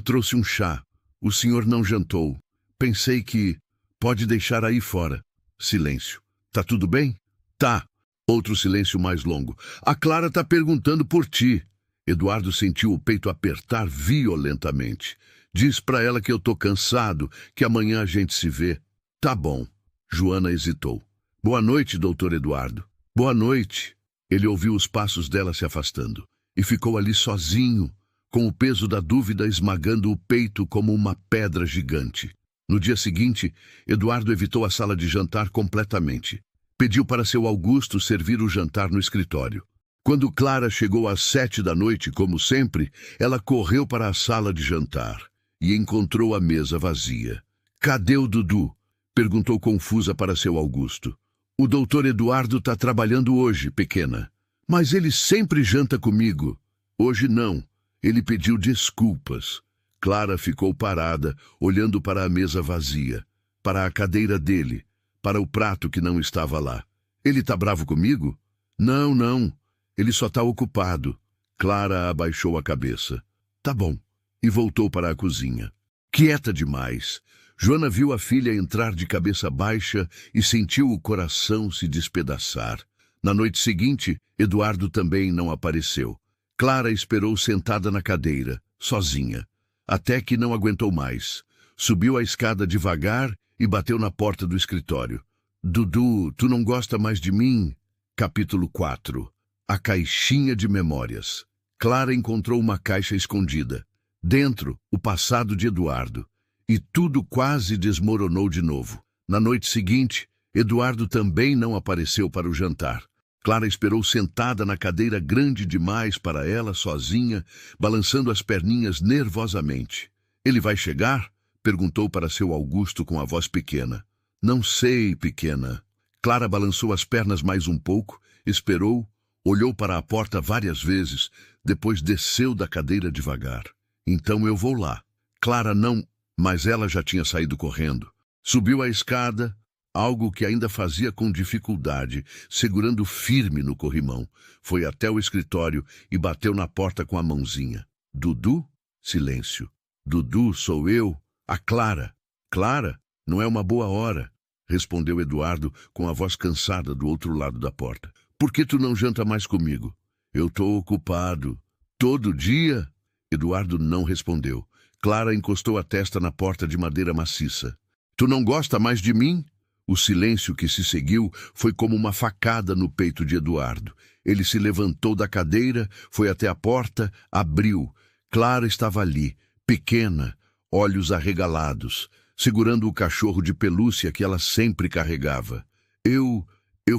S1: trouxe um chá. O senhor não jantou. Pensei que... Pode deixar aí fora. Silêncio. Tá tudo bem? Tá. Outro silêncio mais longo. A Clara tá perguntando por ti. Eduardo sentiu o peito apertar violentamente. Diz pra ela que eu tô cansado, que amanhã a gente se vê. Tá bom. Joana hesitou. Boa noite, doutor Eduardo. Boa noite. Ele ouviu os passos dela se afastando e ficou ali sozinho, com o peso da dúvida esmagando o peito como uma pedra gigante. No dia seguinte, Eduardo evitou a sala de jantar completamente. Pediu para seu Augusto servir o jantar no escritório. Quando Clara chegou às 7 da noite, como sempre, ela correu para a sala de jantar e encontrou a mesa vazia. Cadê o Dudu? Perguntou confusa para seu Augusto. O doutor Eduardo está trabalhando hoje, pequena. Mas ele sempre janta comigo. Hoje não. Ele pediu desculpas. Clara ficou parada, olhando para a mesa vazia, para a cadeira dele, para o prato que não estava lá. Ele está bravo comigo? Não, não. Ele só está ocupado. Clara abaixou a cabeça. Tá bom. E voltou para a cozinha. Quieta demais. Joana viu a filha entrar de cabeça baixa e sentiu o coração se despedaçar. Na noite seguinte, Eduardo também não apareceu. Clara esperou sentada na cadeira, sozinha, até que não aguentou mais. Subiu a escada devagar e bateu na porta do escritório. Dudu, tu não gosta mais de mim? Capítulo 4. A caixinha de memórias. Clara encontrou uma caixa escondida. Dentro, o passado de Eduardo. E tudo quase desmoronou de novo. Na noite seguinte, Eduardo também não apareceu para o jantar. Clara esperou sentada na cadeira grande demais para ela, sozinha, balançando as perninhas nervosamente. Ele vai chegar? Perguntou para seu Augusto com a voz pequena. Não sei, pequena. Clara balançou as pernas mais um pouco, esperou, olhou para a porta várias vezes, depois desceu da cadeira devagar. Então eu vou lá. Clara não... Mas ela já tinha saído correndo. Subiu a escada, algo que ainda fazia com dificuldade, segurando firme no corrimão. Foi até o escritório e bateu na porta com a mãozinha. Dudu? Silêncio. Dudu, sou eu. A Clara. Clara? Não é uma boa hora, respondeu Eduardo com a voz cansada do outro lado da porta. Por que tu não janta mais comigo? Eu tô ocupado. Todo dia? Eduardo não respondeu. Clara encostou a testa na porta de madeira maciça. Tu não gosta mais de mim? O silêncio que se seguiu foi como uma facada no peito de Eduardo. Ele se levantou da cadeira, foi até a porta, abriu. Clara estava ali, pequena, olhos arregalados, segurando o cachorro de pelúcia que ela sempre carregava. Eu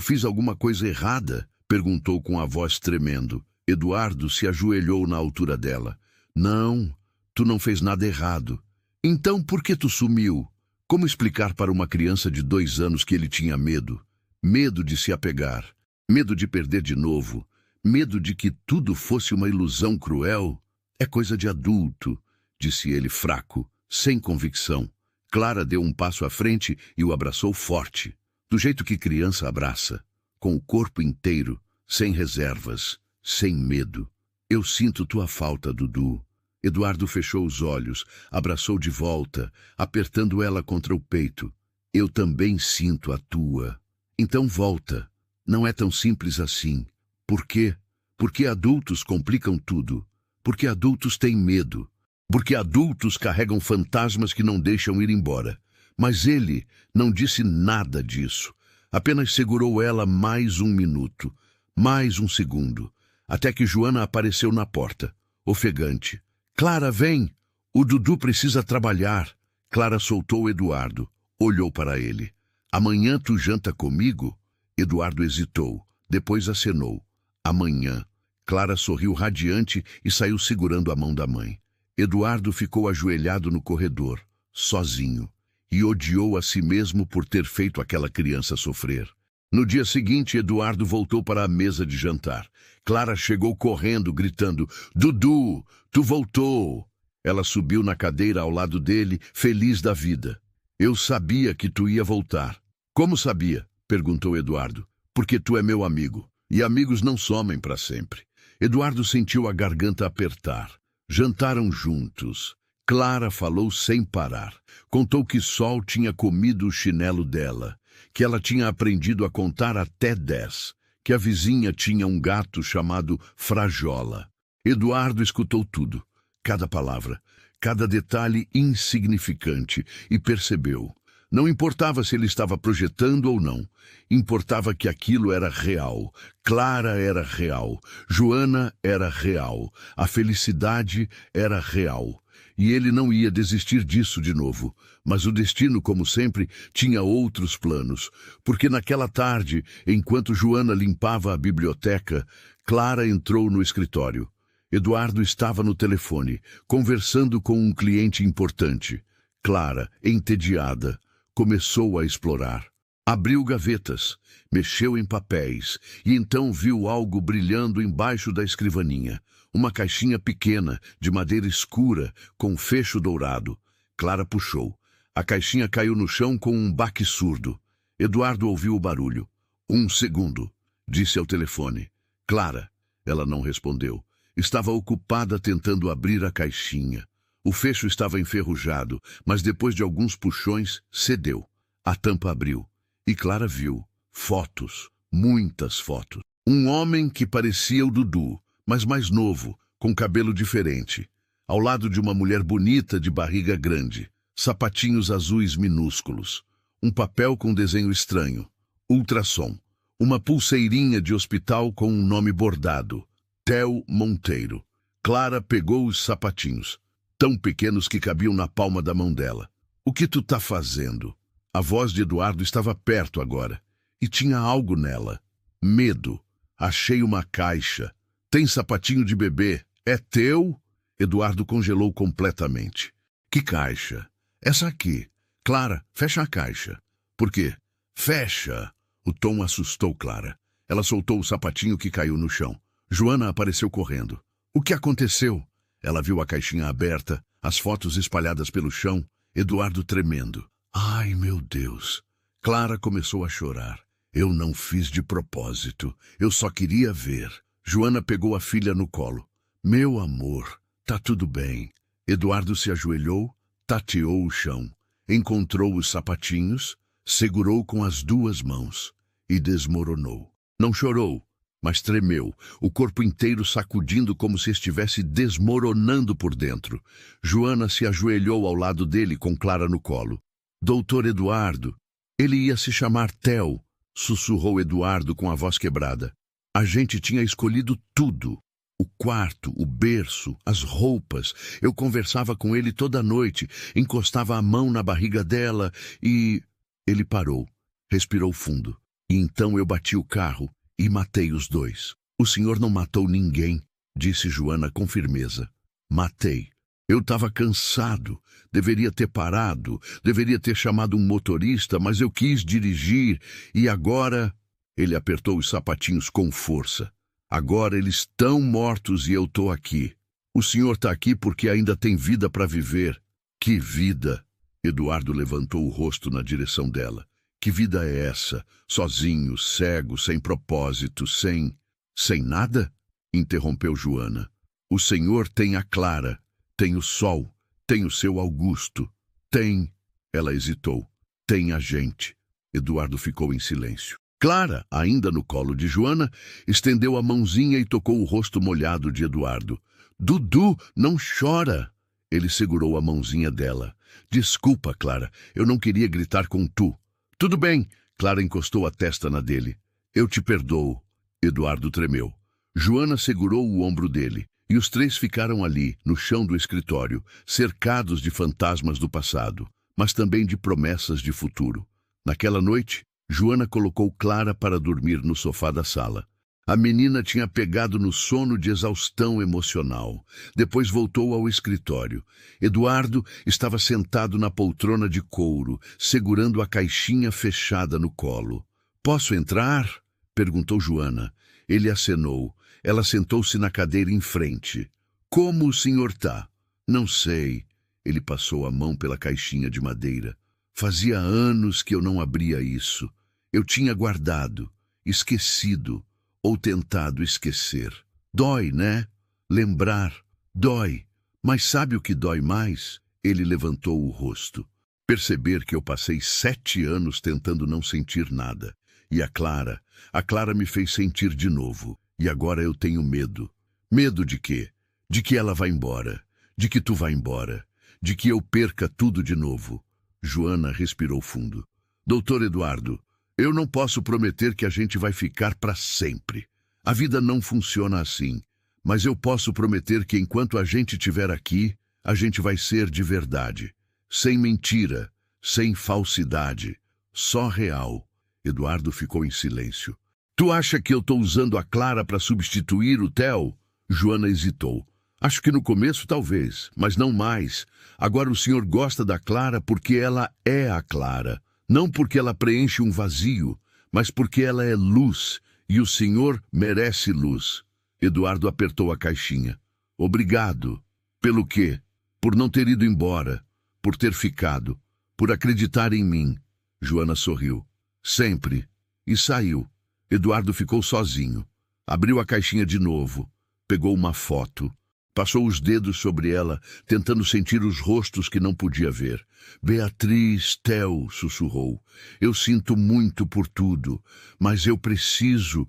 S1: fiz alguma coisa errada? Perguntou com a voz tremendo. Eduardo se ajoelhou na altura dela. Não, tu não fez nada errado. Então por que tu sumiu? Como explicar para uma criança de 2 anos que ele tinha medo? Medo de se apegar, medo de perder de novo, medo de que tudo fosse uma ilusão cruel? É coisa de adulto, disse ele fraco, sem convicção. Clara deu um passo à frente e o abraçou forte, do jeito que criança abraça, com o corpo inteiro, sem reservas, sem medo. Eu sinto tua falta, Dudu. Eduardo fechou os olhos, abraçou de volta, apertando ela contra o peito. Eu também sinto a tua. Então volta. Não é tão simples assim. Por quê? Porque adultos complicam tudo. Porque adultos têm medo. Porque adultos carregam fantasmas que não deixam ir embora. Mas ele não disse nada disso. Apenas segurou ela mais 1 minuto, mais 1 segundo, até que Joana apareceu na porta, ofegante. Clara, vem! O Dudu precisa trabalhar. Clara soltou Eduardo, olhou para ele. Amanhã tu janta comigo? Eduardo hesitou, depois acenou. Amanhã. Clara sorriu radiante e saiu segurando a mão da mãe. Eduardo ficou ajoelhado no corredor, sozinho, e odiou a si mesmo por ter feito aquela criança sofrer. No dia seguinte, Eduardo voltou para a mesa de jantar. Clara chegou correndo, gritando: Dudu, tu voltou! Ela subiu na cadeira ao lado dele, feliz da vida. Eu sabia que tu ia voltar. Como sabia? Perguntou Eduardo. Porque tu é meu amigo. E amigos não somem para sempre. Eduardo sentiu a garganta apertar. Jantaram juntos. Clara falou sem parar. Contou que Sol tinha comido o chinelo dela, que ela tinha aprendido a contar até 10, que a vizinha tinha um gato chamado Frajola. Eduardo escutou tudo, cada palavra, cada detalhe insignificante, e percebeu. Não importava se ele estava projetando ou não. Importava que aquilo era real. Clara era real. Joana era real. A felicidade era real. E ele não ia desistir disso de novo. Mas o destino, como sempre, tinha outros planos. Porque naquela tarde, enquanto Joana limpava a biblioteca, Clara entrou no escritório. Eduardo estava no telefone, conversando com um cliente importante. Clara, entediada, começou a explorar. Abriu gavetas, mexeu em papéis e então viu algo brilhando embaixo da escrivaninha. Uma caixinha pequena, de madeira escura, com fecho dourado. Clara puxou. A caixinha caiu no chão com um baque surdo. Eduardo ouviu o barulho. 1 segundo, disse ao telefone. Clara. Ela não respondeu. Estava ocupada tentando abrir a caixinha. O fecho estava enferrujado, mas depois de alguns puxões, cedeu. A tampa abriu. E Clara viu fotos, muitas fotos. Um homem que parecia o Dudu, mas mais novo, com cabelo diferente. Ao lado de uma mulher bonita de barriga grande. Sapatinhos azuis minúsculos. Um papel com desenho estranho. Ultrassom. Uma pulseirinha de hospital com um nome bordado. Theo Monteiro. Clara pegou os sapatinhos, tão pequenos que cabiam na palma da mão dela. O que tu tá fazendo? A voz de Eduardo estava perto agora. E tinha algo nela. Medo. Achei uma caixa. Tem sapatinho de bebê. É teu? Eduardo congelou completamente. Que caixa? Essa aqui. Clara, fecha a caixa. Por quê? Fecha. O tom assustou Clara. Ela soltou o sapatinho que caiu no chão. Joana apareceu correndo. O que aconteceu? Ela viu a caixinha aberta, as fotos espalhadas pelo chão, Eduardo tremendo. Ai, meu Deus! Clara começou a chorar. Eu não fiz de propósito. Eu só queria ver. Joana pegou a filha no colo. Meu amor, tá tudo bem. Eduardo se ajoelhou, tateou o chão, encontrou os sapatinhos, segurou com as 2 mãos e desmoronou. Não chorou, mas tremeu, o corpo inteiro sacudindo como se estivesse desmoronando por dentro. Joana se ajoelhou ao lado dele com Clara no colo. Doutor Eduardo, ele ia se chamar Theo, sussurrou Eduardo com a voz quebrada. A gente tinha escolhido tudo. O quarto, o berço, as roupas. Eu conversava com ele toda noite, encostava a mão na barriga dela e... Ele parou, respirou fundo. E então eu bati o carro e matei os 2. O senhor não matou ninguém, disse Joana com firmeza. Matei. Eu estava cansado, deveria ter parado, deveria ter chamado um motorista, mas eu quis dirigir e agora... Ele apertou os sapatinhos com força. Agora eles estão mortos e eu estou aqui. O senhor está aqui porque ainda tem vida para viver. Que vida! Eduardo levantou o rosto na direção dela. Que vida é essa? Sozinho, cego, sem propósito, sem... Sem nada? Interrompeu Joana. O senhor tem a Clara, tem o Sol, tem o seu Augusto, tem... Ela hesitou. Tem a gente. Eduardo ficou em silêncio. Clara, ainda no colo de Joana, estendeu a mãozinha e tocou o rosto molhado de Eduardo. Dudu, não chora! Ele segurou a mãozinha dela. Desculpa, Clara, eu não queria gritar com tu. Tudo bem, Clara encostou a testa na dele. Eu te perdoo. Eduardo tremeu. Joana segurou o ombro dele, e os 3 ficaram ali, no chão do escritório, cercados de fantasmas do passado, mas também de promessas de futuro. Naquela noite, Joana colocou Clara para dormir no sofá da sala. A menina tinha pegado no sono de exaustão emocional. Depois voltou ao escritório. Eduardo estava sentado na poltrona de couro, segurando a caixinha fechada no colo. Posso entrar? Perguntou Joana. Ele acenou. Ela sentou-se na cadeira em frente. Como o senhor tá? Não sei. Ele passou a mão pela caixinha de madeira. Fazia anos que eu não abria isso. Eu tinha guardado, esquecido, ou tentado esquecer. Dói, né? Lembrar. Dói. Mas sabe o que dói mais? Ele levantou o rosto. Perceber que eu passei 7 anos tentando não sentir nada. E a Clara me fez sentir de novo. E agora eu tenho medo. Medo de quê? De que ela vá embora. De que tu vá embora. De que eu perca tudo de novo. Joana respirou fundo. Doutor Eduardo, eu não posso prometer que a gente vai ficar para sempre. A vida não funciona assim. Mas eu posso prometer que enquanto a gente estiver aqui, a gente vai ser de verdade. Sem mentira, sem falsidade. Só real. Eduardo ficou em silêncio. Tu acha que eu estou usando a Clara para substituir o Theo? Joana hesitou. Acho que no começo talvez, mas não mais. Agora o senhor gosta da Clara porque ela é a Clara. Não porque ela preenche um vazio, mas porque ela é luz e o senhor merece luz. Eduardo apertou a caixinha. Obrigado. Pelo quê? Por não ter ido embora. Por ter ficado. Por acreditar em mim. Joana sorriu. Sempre. E saiu. Eduardo ficou sozinho. Abriu a caixinha de novo. Pegou uma foto. Passou os dedos sobre ela, tentando sentir os rostos que não podia ver. Beatriz, Theo, sussurrou. Eu sinto muito por tudo, mas eu preciso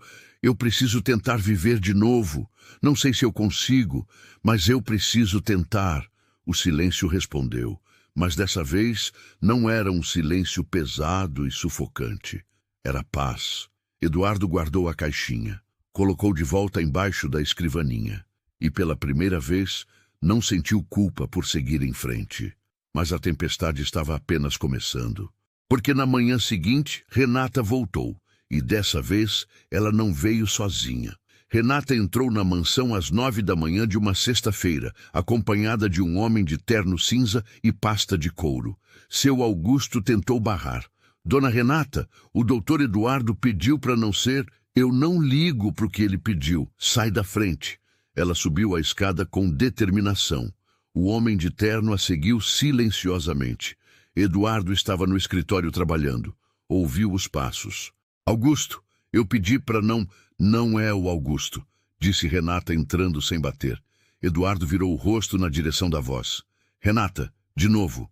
S1: tentar viver de novo. Não sei se eu consigo, mas eu preciso tentar. O silêncio respondeu, mas dessa vez não era um silêncio pesado e sufocante. Era paz. Eduardo guardou a caixinha, colocou de volta embaixo da escrivaninha. E pela primeira vez, não sentiu culpa por seguir em frente. Mas a tempestade estava apenas começando. Porque na manhã seguinte, Renata voltou. E dessa vez, ela não veio sozinha. Renata entrou na mansão às 9 da manhã de uma sexta-feira, acompanhada de um homem de terno cinza e pasta de couro. Seu Augusto tentou barrar. Dona Renata, o doutor Eduardo pediu para não ser... Eu não ligo para o que ele pediu. Sai da frente. Ela subiu a escada com determinação. O homem de terno a seguiu silenciosamente. Eduardo estava no escritório trabalhando. Ouviu os passos. Augusto, eu pedi para não... Não é o Augusto, disse Renata entrando sem bater. Eduardo virou o rosto na direção da voz. Renata, de novo.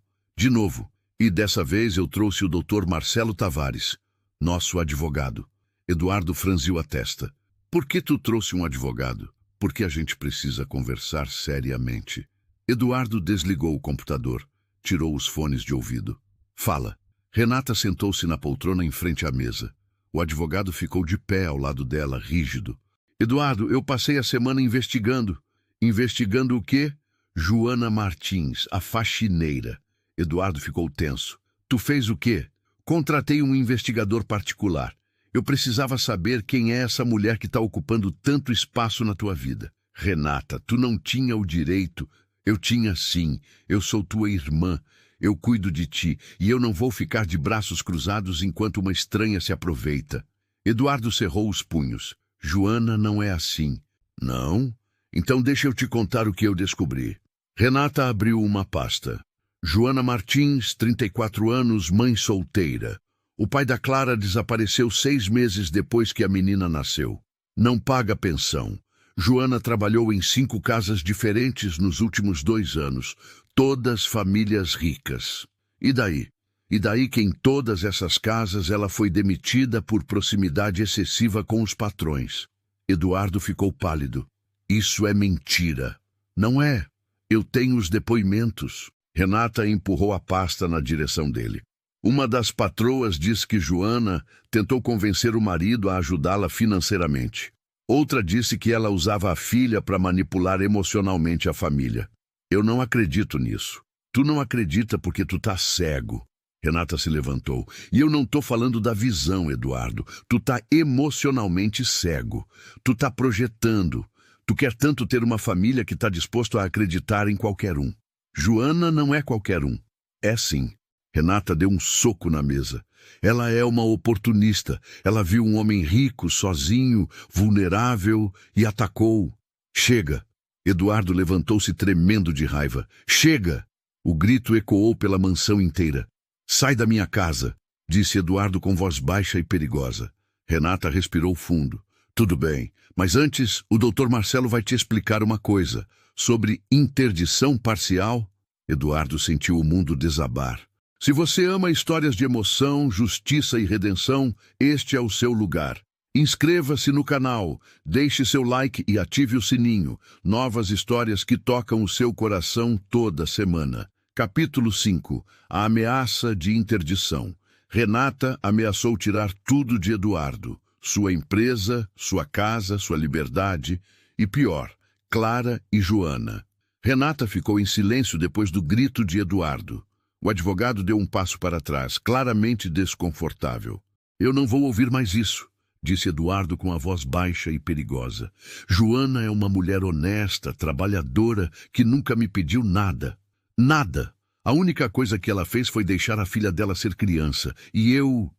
S1: E dessa vez eu trouxe o doutor Marcelo Tavares, nosso advogado. Eduardo franziu a testa. Por que tu trouxe um advogado? Porque a gente precisa conversar seriamente. Eduardo desligou o computador, tirou os fones de ouvido. Fala. Renata sentou-se na poltrona em frente à mesa. O advogado ficou de pé ao lado dela, rígido. Eduardo, eu passei a semana investigando. Investigando o quê? Joana Martins, a faxineira. Eduardo ficou tenso. Tu fez o quê? Contratei um investigador particular. Eu precisava saber quem é essa mulher que está ocupando tanto espaço na tua vida. Renata, tu não tinha o direito. Eu tinha sim. Eu sou tua irmã. Eu cuido de ti e eu não vou ficar de braços cruzados enquanto uma estranha se aproveita. Eduardo cerrou os punhos. Joana não é assim. Não? Então deixa eu te contar o que eu descobri. Renata abriu uma pasta. Joana Martins, 34 anos, mãe solteira. O pai da Clara desapareceu 6 meses depois que a menina nasceu. Não paga pensão. Joana trabalhou em 5 casas diferentes nos últimos 2 anos. Todas famílias ricas. E daí? E daí que em todas essas casas ela foi demitida por proximidade excessiva com os patrões. Eduardo ficou pálido. Isso é mentira. Não é. Eu tenho os depoimentos. Renata empurrou a pasta na direção dele. Uma das patroas disse que Joana tentou convencer o marido a ajudá-la financeiramente. Outra disse que ela usava a filha para manipular emocionalmente a família. Eu não acredito nisso. Tu não acredita porque tu tá cego. Renata se levantou. E eu não tô falando da visão, Eduardo. Tu tá emocionalmente cego. Tu tá projetando. Tu quer tanto ter uma família que tá disposto a acreditar em qualquer um. Joana não é qualquer um. É sim. Renata deu um soco na mesa. Ela é uma oportunista. Ela viu um homem rico, sozinho, vulnerável e atacou. Chega! Eduardo levantou-se tremendo de raiva. Chega! O grito ecoou pela mansão inteira. Sai da minha casa, disse Eduardo com voz baixa e perigosa. Renata respirou fundo. Tudo bem, mas antes o Dr. Marcelo vai te explicar uma coisa. Sobre interdição parcial. Eduardo sentiu o mundo desabar. Se você ama histórias de emoção, justiça e redenção, este é o seu lugar. Inscreva-se no canal, deixe seu like e ative o sininho. Novas histórias que tocam o seu coração toda semana. Capítulo 5. A ameaça de interdição. Renata ameaçou tirar tudo de Eduardo. Sua empresa, sua casa, sua liberdade e, pior, Clara e Joana. Renata ficou em silêncio depois do grito de Eduardo. O advogado deu um passo para trás, claramente desconfortável. Eu não vou ouvir mais isso, disse Eduardo com a voz baixa e perigosa. Joana é uma mulher honesta, trabalhadora, que nunca me pediu nada. Nada. A única coisa que ela fez foi deixar a filha dela ser criança. E eu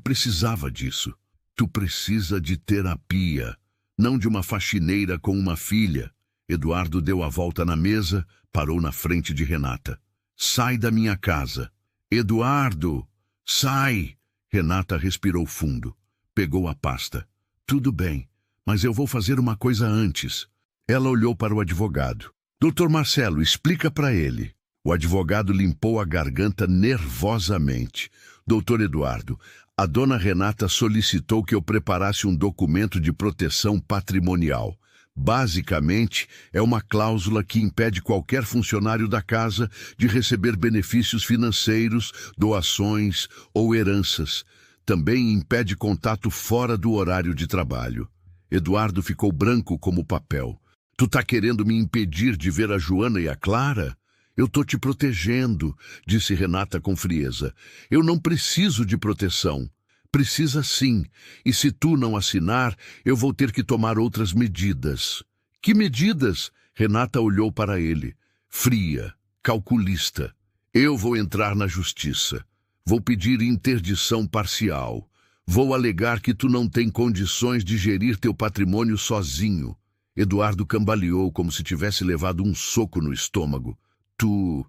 S1: precisava disso. Tu precisa de terapia, não de uma faxineira com uma filha. Eduardo deu a volta na mesa, parou na frente de Renata. Sai da minha casa. Eduardo, sai! Renata respirou fundo. Pegou a pasta. Tudo bem, mas eu vou fazer uma coisa antes. Ela olhou para o advogado. Dr. Marcelo, explica para ele. O advogado limpou a garganta nervosamente. Doutor Eduardo, a dona Renata solicitou que eu preparasse um documento de proteção patrimonial. Basicamente, é uma cláusula que impede qualquer funcionário da casa de receber benefícios financeiros, doações ou heranças. Também impede contato fora do horário de trabalho. Eduardo ficou branco como papel. Tu tá querendo me impedir de ver a Joana e a Clara? Eu tô te protegendo, disse Renata com frieza. Eu não preciso de proteção. Precisa sim, e se tu não assinar, eu vou ter que tomar outras medidas. Que medidas? Renata olhou para ele, fria, calculista. Eu vou entrar na justiça. Vou pedir interdição parcial. Vou alegar que tu não tem condições de gerir teu patrimônio sozinho. Eduardo cambaleou como se tivesse levado um soco no estômago. Tu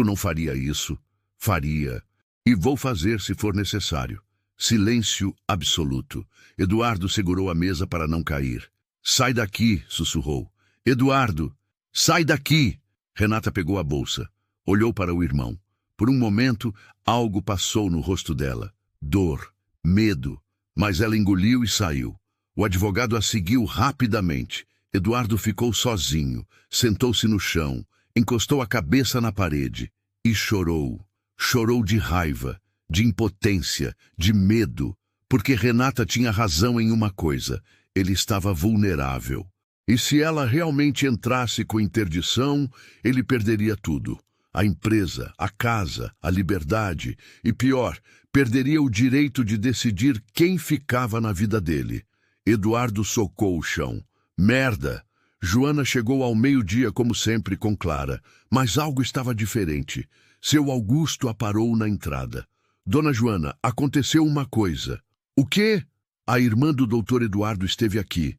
S1: não faria isso. Faria. E vou fazer se for necessário. Silêncio absoluto. Eduardo segurou a mesa para não cair. Sai daqui, sussurrou. Eduardo, sai daqui! Renata pegou a bolsa. Olhou para o irmão. Por um momento, algo passou no rosto dela. Dor, medo. Mas ela engoliu e saiu. O advogado a seguiu rapidamente. Eduardo ficou sozinho. Sentou-se no chão. Encostou a cabeça na parede. E chorou. Chorou de raiva, de impotência, de medo, porque Renata tinha razão em uma coisa, ele estava vulnerável. E se ela realmente entrasse com interdição, ele perderia tudo. A empresa, a casa, a liberdade e, pior, perderia o direito de decidir quem ficava na vida dele. Eduardo socou o chão. Merda! Joana chegou ao meio-dia como sempre com Clara, mas algo estava diferente. Seu Augusto a parou na entrada. Dona Joana, aconteceu uma coisa. O quê? A irmã do Dr. Eduardo esteve aqui.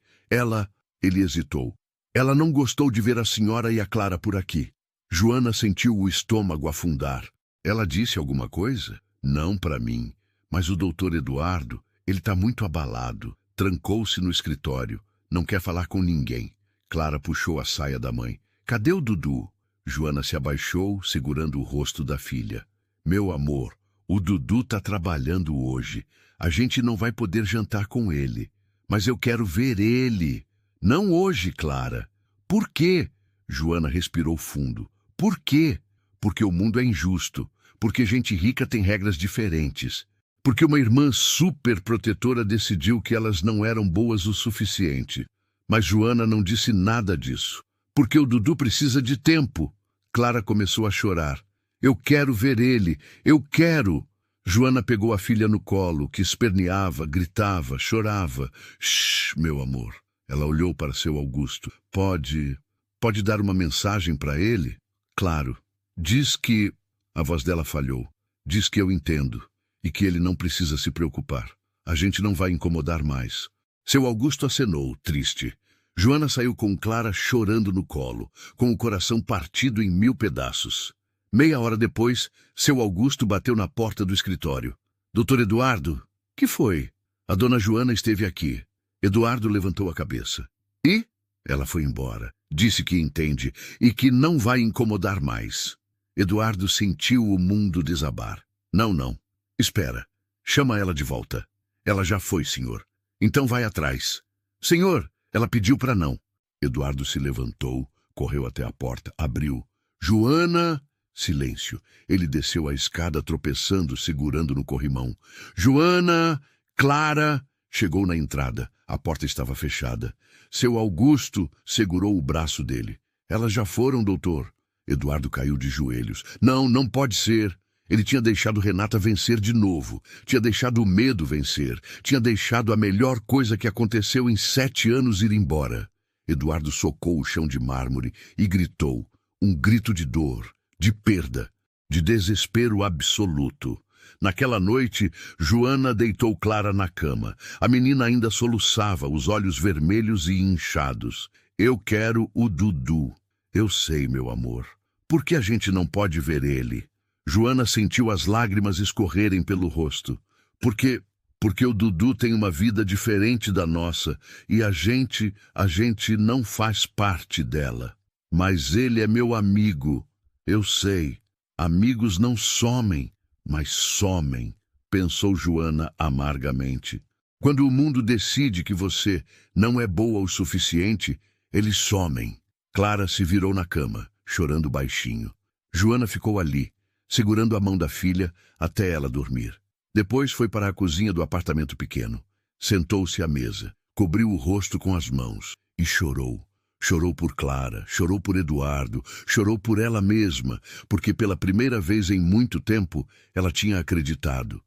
S1: Ele hesitou. Ela não gostou de ver a senhora e a Clara por aqui. Joana sentiu o estômago afundar. Ela disse alguma coisa? Não para mim. Mas o Dr. Eduardo, ele está muito abalado. Trancou-se no escritório. Não quer falar com ninguém. Clara puxou a saia da mãe. Cadê o Dudu? Joana se abaixou, segurando o rosto da filha. Meu amor, o Dudu tá trabalhando hoje. A gente não vai poder jantar com ele. Mas eu quero ver ele. Não hoje, Clara. Por quê? Joana respirou fundo. Por quê? Porque o mundo é injusto. Porque gente rica tem regras diferentes. Porque uma irmã super protetora decidiu que elas não eram boas o suficiente. Mas Joana não disse nada disso. Porque o Dudu precisa de tempo. Clara começou a chorar. Eu quero ver ele. Eu quero. Joana pegou a filha no colo, que esperneava, gritava, chorava. Shh, meu amor. Ela olhou para seu Augusto. Pode dar uma mensagem para ele? Claro. Diz que... A voz dela falhou. Diz que eu entendo e que ele não precisa se preocupar. A gente não vai incomodar mais. Seu Augusto acenou, triste. Joana saiu com Clara chorando no colo, com o coração partido em 1000 pedaços. Meia hora depois, seu Augusto bateu na porta do escritório. Doutor Eduardo? Que foi? A dona Joana esteve aqui. Eduardo levantou a cabeça. E? Ela foi embora. Disse que entende e que não vai incomodar mais. Eduardo sentiu o mundo desabar. Não. Espera. Chama ela de volta. Ela já foi, senhor. Então vai atrás. Senhor, ela pediu para não. Eduardo se levantou, correu até a porta, abriu. Joana... Silêncio. Ele desceu a escada tropeçando, segurando no corrimão. Joana... Clara... Chegou na entrada. A porta estava fechada. Seu Augusto segurou o braço dele. Elas já foram, doutor. Eduardo caiu de joelhos. Não pode ser. Ele tinha deixado Renata vencer de novo. Tinha deixado o medo vencer. Tinha deixado a melhor coisa que aconteceu em 7 anos ir embora. Eduardo socou o chão de mármore e gritou. Um grito de dor, de perda, de desespero absoluto. Naquela noite, Joana deitou Clara na cama. A menina ainda soluçava, os olhos vermelhos e inchados. Eu quero o Dudu. Eu sei, meu amor. Por que a gente não pode ver ele? Joana sentiu as lágrimas escorrerem pelo rosto. Porque o Dudu tem uma vida diferente da nossa e a gente não faz parte dela. Mas ele é meu amigo. Eu sei. Amigos não somem, mas somem, pensou Joana amargamente. Quando o mundo decide que você não é boa o suficiente, eles somem. Clara se virou na cama, chorando baixinho. Joana ficou ali, segurando a mão da filha até ela dormir. Depois foi para a cozinha do apartamento pequeno. Sentou-se à mesa, cobriu o rosto com as mãos e chorou. Chorou por Clara, chorou por Eduardo, chorou por ela mesma, porque pela primeira vez em muito tempo ela tinha acreditado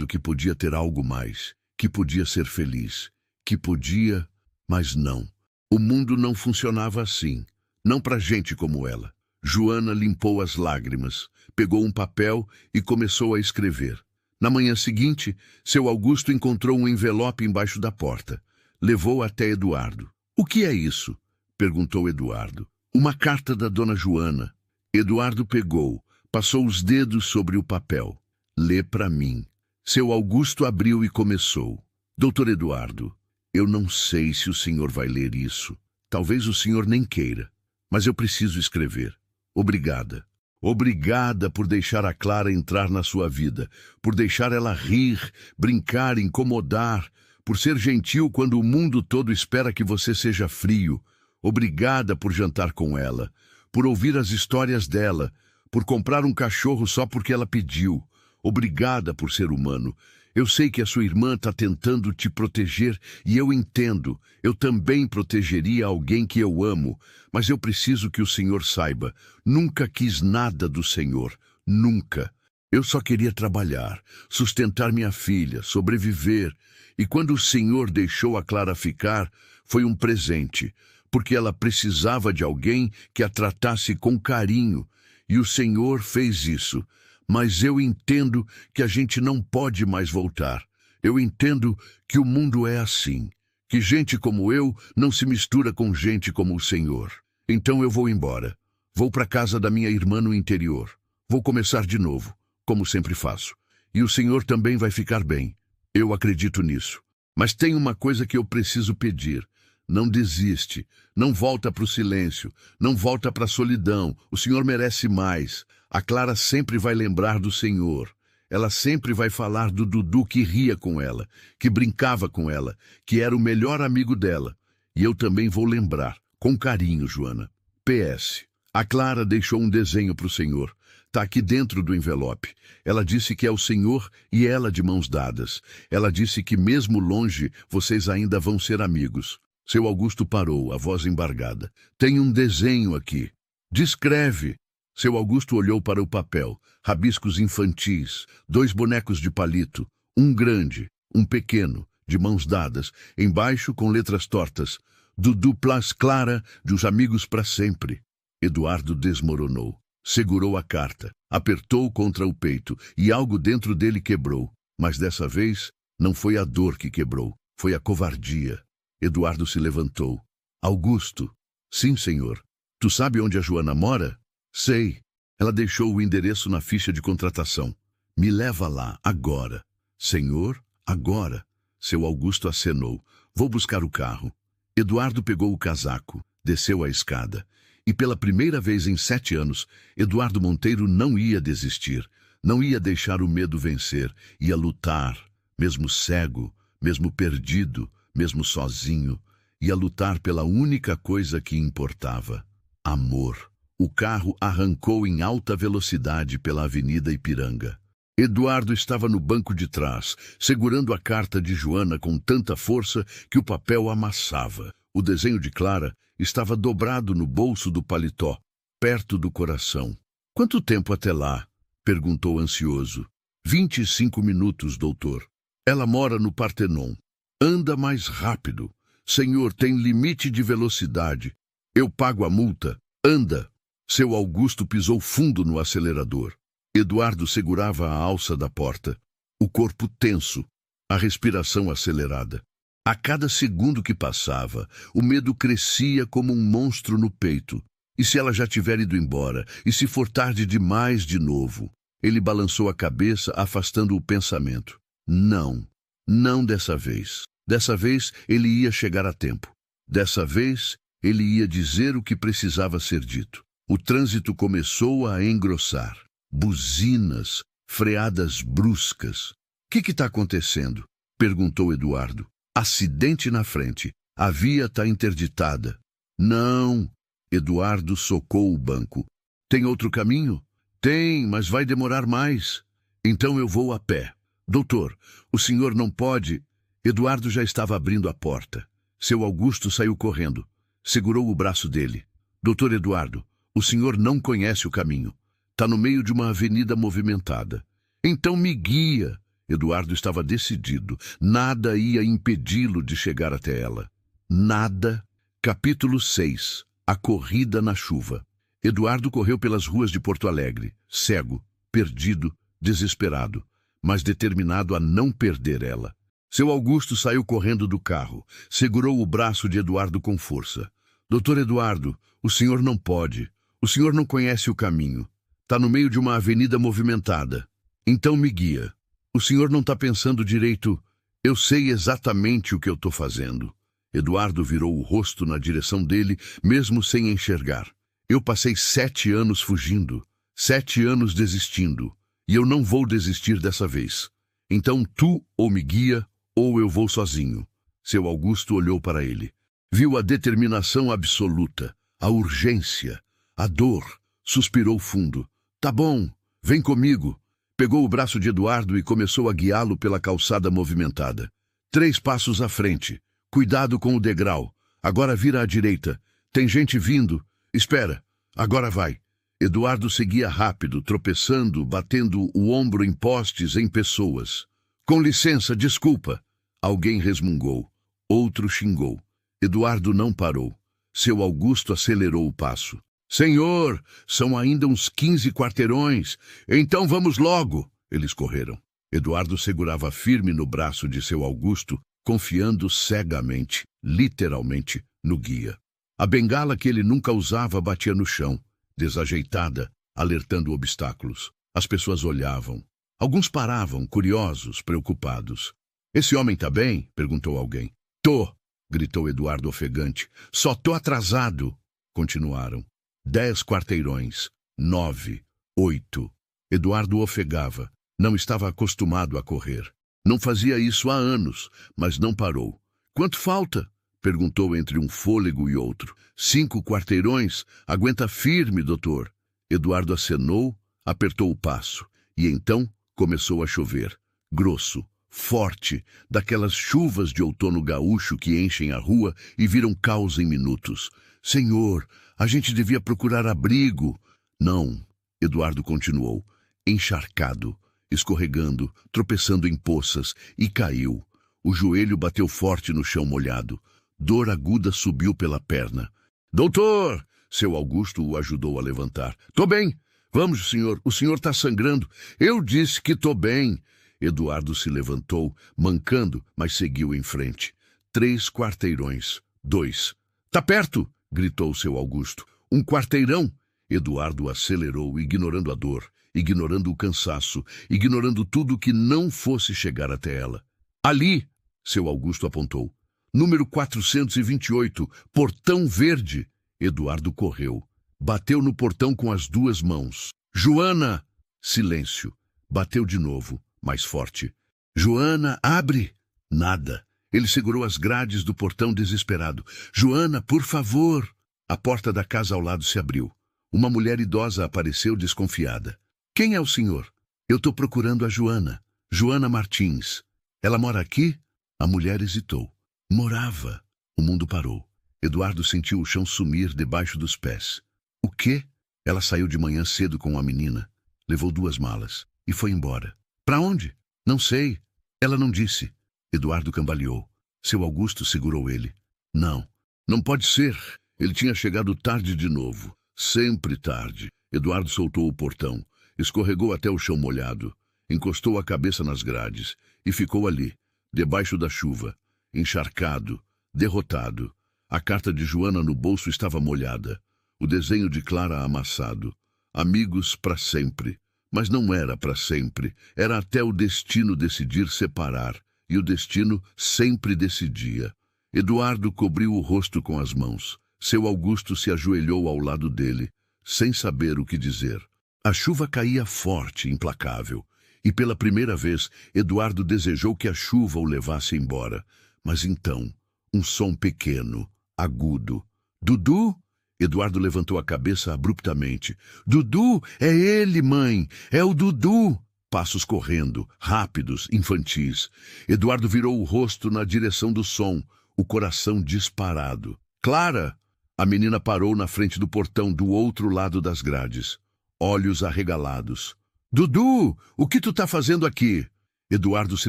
S1: que podia ter algo mais, que podia ser feliz, que podia, mas não. O mundo não funcionava assim, não para gente como ela. Joana limpou as lágrimas, pegou um papel e começou a escrever. Na manhã seguinte, seu Augusto encontrou um envelope embaixo da porta. Levou até Eduardo. O que é isso? Perguntou Eduardo. Uma carta da dona Joana. Eduardo pegou, passou os dedos sobre o papel. Lê para mim. Seu Augusto abriu e começou. Doutor Eduardo, eu não sei se o senhor vai ler isso. Talvez o senhor nem queira. Mas eu preciso escrever. Obrigada. Obrigada por deixar a Clara entrar na sua vida, por deixar ela rir, brincar, incomodar, por ser gentil quando o mundo todo espera que você seja frio. Obrigada por jantar com ela, por ouvir as histórias dela, por comprar um cachorro só porque ela pediu. Obrigada por ser humano. Eu sei que a sua irmã está tentando te proteger e eu entendo. Eu também protegeria alguém que eu amo, mas eu preciso que o senhor saiba. Nunca quis nada do senhor. Nunca. Eu só queria trabalhar, sustentar minha filha, sobreviver. E quando o senhor deixou a Clara ficar, foi um presente, porque ela precisava de alguém que a tratasse com carinho. E o senhor fez isso. Mas eu entendo que a gente não pode mais voltar. Eu entendo que o mundo é assim, que gente como eu não se mistura com gente como o senhor. Então eu vou embora. Vou para casa da minha irmã no interior. Vou começar de novo, como sempre faço. E o senhor também vai ficar bem. Eu acredito nisso. Mas tem uma coisa que eu preciso pedir. Não desiste. Não volta para o silêncio. Não volta para a solidão. O senhor merece mais. A Clara sempre vai lembrar do senhor. Ela sempre vai falar do Dudu que ria com ela, que brincava com ela, que era o melhor amigo dela. E eu também vou lembrar, com carinho, Joana. PS. A Clara deixou um desenho para o senhor. Está aqui dentro do envelope. Ela disse que é o senhor e ela de mãos dadas. Ela disse que mesmo longe, vocês ainda vão ser amigos. Seu Augusto parou, a voz embargada. Tem um desenho aqui. Descreve. Seu Augusto olhou para o papel. Rabiscos infantis, 2 bonecos de palito, um grande, um pequeno, de mãos dadas, embaixo com letras tortas. Dudu plus Clara, dos amigos para sempre. Eduardo desmoronou. Segurou a carta, apertou contra o peito e algo dentro dele quebrou. Mas dessa vez, não foi a dor que quebrou, foi a covardia. Eduardo se levantou. Augusto. Sim, senhor. Tu sabe onde a Joana mora? Sei. Ela deixou o endereço na ficha de contratação. Me leva lá, agora. Senhor, agora. Seu Augusto acenou. Vou buscar o carro. Eduardo pegou o casaco, desceu a escada. E pela primeira vez em 7 anos, Eduardo Monteiro não ia desistir. Não ia deixar o medo vencer. Ia lutar, mesmo cego, mesmo perdido, mesmo sozinho. Ia lutar pela única coisa que importava: amor. O carro arrancou em alta velocidade pela Avenida Ipiranga. Eduardo estava no banco de trás, segurando a carta de Joana com tanta força que o papel amassava. O desenho de Clara estava dobrado no bolso do paletó, perto do coração. Quanto tempo até lá? Perguntou ansioso. 25 minutos, doutor. Ela mora no Partenon. Anda mais rápido. Senhor, tem limite de velocidade. Eu pago a multa. Anda. Seu Augusto pisou fundo no acelerador. Eduardo segurava a alça da porta, o corpo tenso, a respiração acelerada. A cada segundo que passava, o medo crescia como um monstro no peito. E se ela já tiver ido embora? E se for tarde demais de novo? Ele balançou a cabeça, afastando o pensamento. Não, não dessa vez. Dessa vez ele ia chegar a tempo. Dessa vez ele ia dizer o que precisava ser dito. O trânsito começou a engrossar. Buzinas, freadas bruscas. O que está acontecendo? Perguntou Eduardo. Acidente na frente. A via está interditada. Não. Eduardo socou o banco. Tem outro caminho? Tem, mas vai demorar mais. Então eu vou a pé. Doutor, o senhor não pode... Eduardo já estava abrindo a porta. Seu Augusto saiu correndo. Segurou o braço dele. Doutor Eduardo, o senhor não conhece o caminho. Está no meio de uma avenida movimentada. Então me guia. Eduardo estava decidido. Nada ia impedi-lo de chegar até ela. Nada. Capítulo 6. A corrida na chuva. Eduardo correu pelas ruas de Porto Alegre, cego, perdido, desesperado, mas determinado a não perder ela. Seu Augusto saiu correndo do carro, segurou o braço de Eduardo com força. Doutor Eduardo, o senhor não pode. O senhor não conhece o caminho. Está no meio de uma avenida movimentada. Então me guia. O senhor não está pensando direito. Eu sei exatamente o que eu estou fazendo. Eduardo virou o rosto na direção dele, mesmo sem enxergar. Eu passei 7 anos fugindo, 7 anos desistindo, e eu não vou desistir dessa vez. Então tu ou me guia, ou eu vou sozinho. Seu Augusto olhou para ele. Viu a determinação absoluta, a urgência, a dor. Suspirou fundo. Tá bom, vem comigo. Pegou o braço de Eduardo e começou a guiá-lo pela calçada movimentada. 3 passos à frente. Cuidado com o degrau. Agora vira à direita. Tem gente vindo. Espera. Agora vai. Eduardo seguia rápido, tropeçando, batendo o ombro em postes, em pessoas. Com licença, desculpa. Alguém resmungou. Outro xingou. Eduardo não parou. Seu Augusto acelerou o passo. Senhor, são ainda uns 15 quarteirões. Então vamos logo. Eles correram. Eduardo segurava firme no braço de seu Augusto, confiando cegamente, literalmente, no guia. A bengala que ele nunca usava batia no chão, desajeitada, alertando obstáculos. As pessoas olhavam. Alguns paravam, curiosos, preocupados. Esse homem tá bem? Perguntou alguém. Tô, gritou Eduardo ofegante. Só tô atrasado. Continuaram. 10 quarteirões. 9. 8. Eduardo ofegava. Não estava acostumado a correr. Não fazia isso há anos, mas não parou. Quanto falta? Perguntou entre um fôlego e outro. 5 quarteirões? Aguenta firme, doutor. Eduardo acenou, apertou o passo. E então começou a chover. Grosso, forte, daquelas chuvas de outono gaúcho que enchem a rua e viram caos em minutos. Senhor, a gente devia procurar abrigo. Não, Eduardo continuou, encharcado, escorregando, tropeçando em poças, e caiu. O joelho bateu forte no chão molhado. Dor aguda subiu pela perna. Doutor! Seu Augusto o ajudou a levantar. Tô bem, Vamos, senhor, o senhor está sangrando. Eu disse que estou bem. Eduardo se levantou, mancando, mas seguiu em frente. 3 quarteirões. 2. Tá perto! Gritou seu Augusto. 1 quarteirão! Eduardo acelerou, ignorando a dor, ignorando o cansaço, ignorando tudo que não fosse chegar até ela. Ali! Seu Augusto apontou. Número 428, Portão Verde. Eduardo correu. Bateu no portão com as 2 mãos. Joana! Silêncio. Bateu de novo, mais forte. Joana, abre! Nada. Ele segurou as grades do portão desesperado. Joana, por favor! A porta da casa ao lado se abriu. Uma mulher idosa apareceu desconfiada. Quem é o senhor? Eu estou procurando a Joana. Joana Martins. Ela mora aqui? A mulher hesitou. Morava. O mundo parou. Eduardo sentiu o chão sumir debaixo dos pés. O quê? Ela saiu de manhã cedo com a menina. Levou 2 malas. E foi embora. Para onde? Não sei. Ela não disse. Eduardo cambaleou. Seu Augusto segurou ele. Não. Não pode ser. Ele tinha chegado tarde de novo. Sempre tarde. Eduardo soltou o portão. Escorregou até o chão molhado. Encostou a cabeça nas grades. E ficou ali, debaixo da chuva. Encharcado. Derrotado. A carta de Joana no bolso estava molhada. O desenho de Clara amassado. Amigos para sempre. Mas não era para sempre. Era até o destino decidir separar. E o destino sempre decidia. Eduardo cobriu o rosto com as mãos. Seu Augusto se ajoelhou ao lado dele, sem saber o que dizer. A chuva caía forte, implacável. E pela primeira vez, Eduardo desejou que a chuva o levasse embora. Mas então, um som pequeno, agudo. Dudu? Eduardo levantou a cabeça abruptamente. Dudu, é ele, mãe! É o Dudu! Passos correndo, rápidos, infantis. Eduardo virou o rosto na direção do som, o coração disparado. Clara! A menina parou na frente do portão do outro lado das grades. Olhos arregalados. Dudu, o que tu tá fazendo aqui? Eduardo se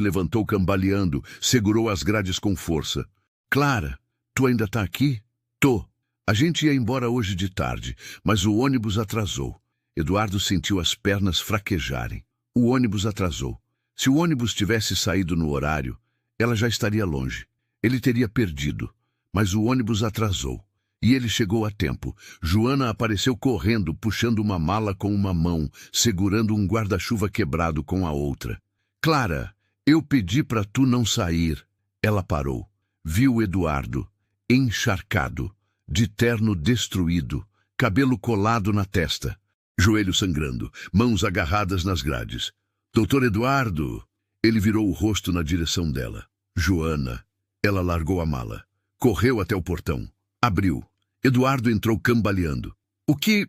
S1: levantou cambaleando, segurou as grades com força. Clara, tu ainda tá aqui? Tô. A gente ia embora hoje de tarde, mas o ônibus atrasou. Eduardo sentiu as pernas fraquejarem. O ônibus atrasou. Se o ônibus tivesse saído no horário, ela já estaria longe. Ele teria perdido. Mas o ônibus atrasou. E ele chegou a tempo. Joana apareceu correndo, puxando uma mala com uma mão, segurando um guarda-chuva quebrado com a outra. Clara, eu pedi para tu não sair. Ela parou. Viu Eduardo, encharcado, de terno destruído, cabelo colado na testa, joelho sangrando, mãos agarradas nas grades. Doutor Eduardo! Ele virou o rosto na direção dela. Joana. Ela largou a mala. Correu até o portão. Abriu. Eduardo entrou cambaleando. O que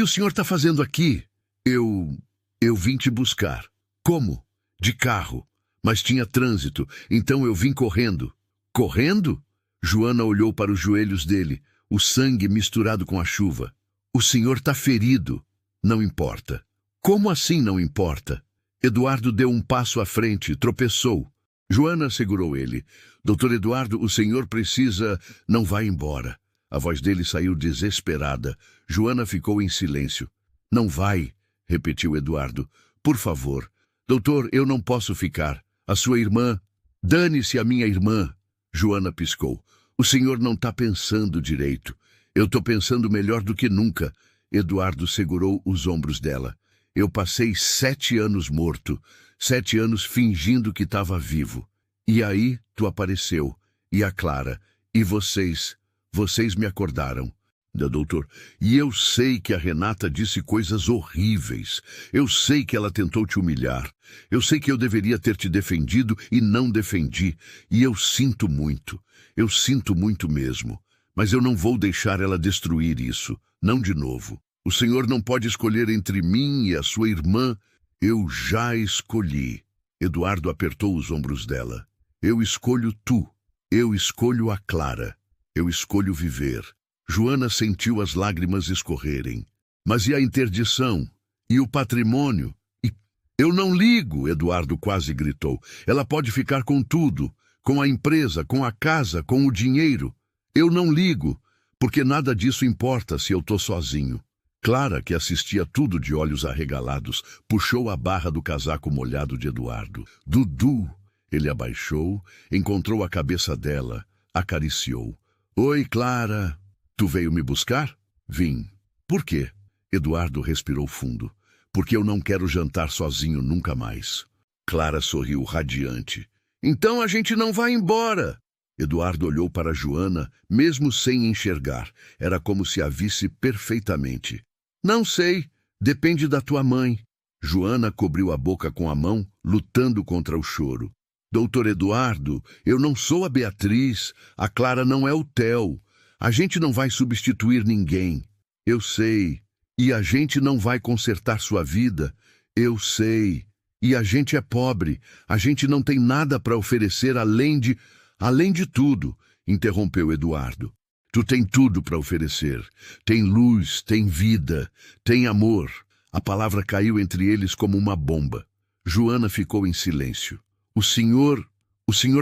S1: o senhor está fazendo aqui? Eu vim te buscar. Como? De carro. Mas tinha trânsito, então eu vim correndo. Correndo? Joana olhou para os joelhos dele, o sangue misturado com a chuva. O senhor está ferido. Não importa. Como assim não importa? Eduardo deu um passo à frente, tropeçou. Joana segurou ele. Doutor Eduardo, o senhor precisa... Não vai embora. A voz dele saiu desesperada. Joana ficou em silêncio. Não vai, repetiu Eduardo. Por favor. Doutor, eu não posso ficar. A sua irmã... Dane-se a minha irmã. Joana piscou. O senhor não está pensando direito. Eu estou pensando melhor do que nunca. Eduardo segurou os ombros dela. Eu passei 7 anos morto. 7 anos fingindo que estava vivo. E aí tu apareceu. E a Clara. E vocês me acordaram. Doutor, e eu sei que a Renata disse coisas horríveis. Eu sei que ela tentou te humilhar. Eu sei que eu deveria ter te defendido e não defendi. E eu sinto muito. Eu sinto muito mesmo. Mas eu não vou deixar ela destruir isso. Não de novo. O senhor não pode escolher entre mim e a sua irmã. Eu já escolhi. Eduardo apertou os ombros dela. Eu escolho tu. Eu escolho a Clara. Eu escolho viver. Joana sentiu as lágrimas escorrerem. Mas e a interdição? E o patrimônio? Eu não ligo, Eduardo quase gritou. Ela pode ficar com tudo. Com a empresa, com a casa, com o dinheiro. Eu não ligo, porque nada disso importa se eu tô sozinho. Clara, que assistia tudo de olhos arregalados, puxou a barra do casaco molhado de Eduardo. Dudu! Ele abaixou, encontrou a cabeça dela, acariciou. Oi, Clara! Tu veio me buscar? Vim. Por quê? Eduardo respirou fundo. Porque eu não quero jantar sozinho nunca mais. Clara sorriu radiante. Então a gente não vai embora! Eduardo olhou para Joana, mesmo sem enxergar. Era como se a visse perfeitamente. Não sei, depende da tua mãe. Joana cobriu a boca com a mão, lutando contra o choro. Doutor Eduardo, eu não sou a Beatriz, a Clara não é o Theo. A gente não vai substituir ninguém. Eu sei. E a gente não vai consertar sua vida. Eu sei. E a gente é pobre. A gente não tem nada para oferecer além de tudo, interrompeu Eduardo. Tu tem tudo para oferecer. Tem luz, tem vida, tem amor. A palavra caiu entre eles como uma bomba. Joana ficou em silêncio. O senhor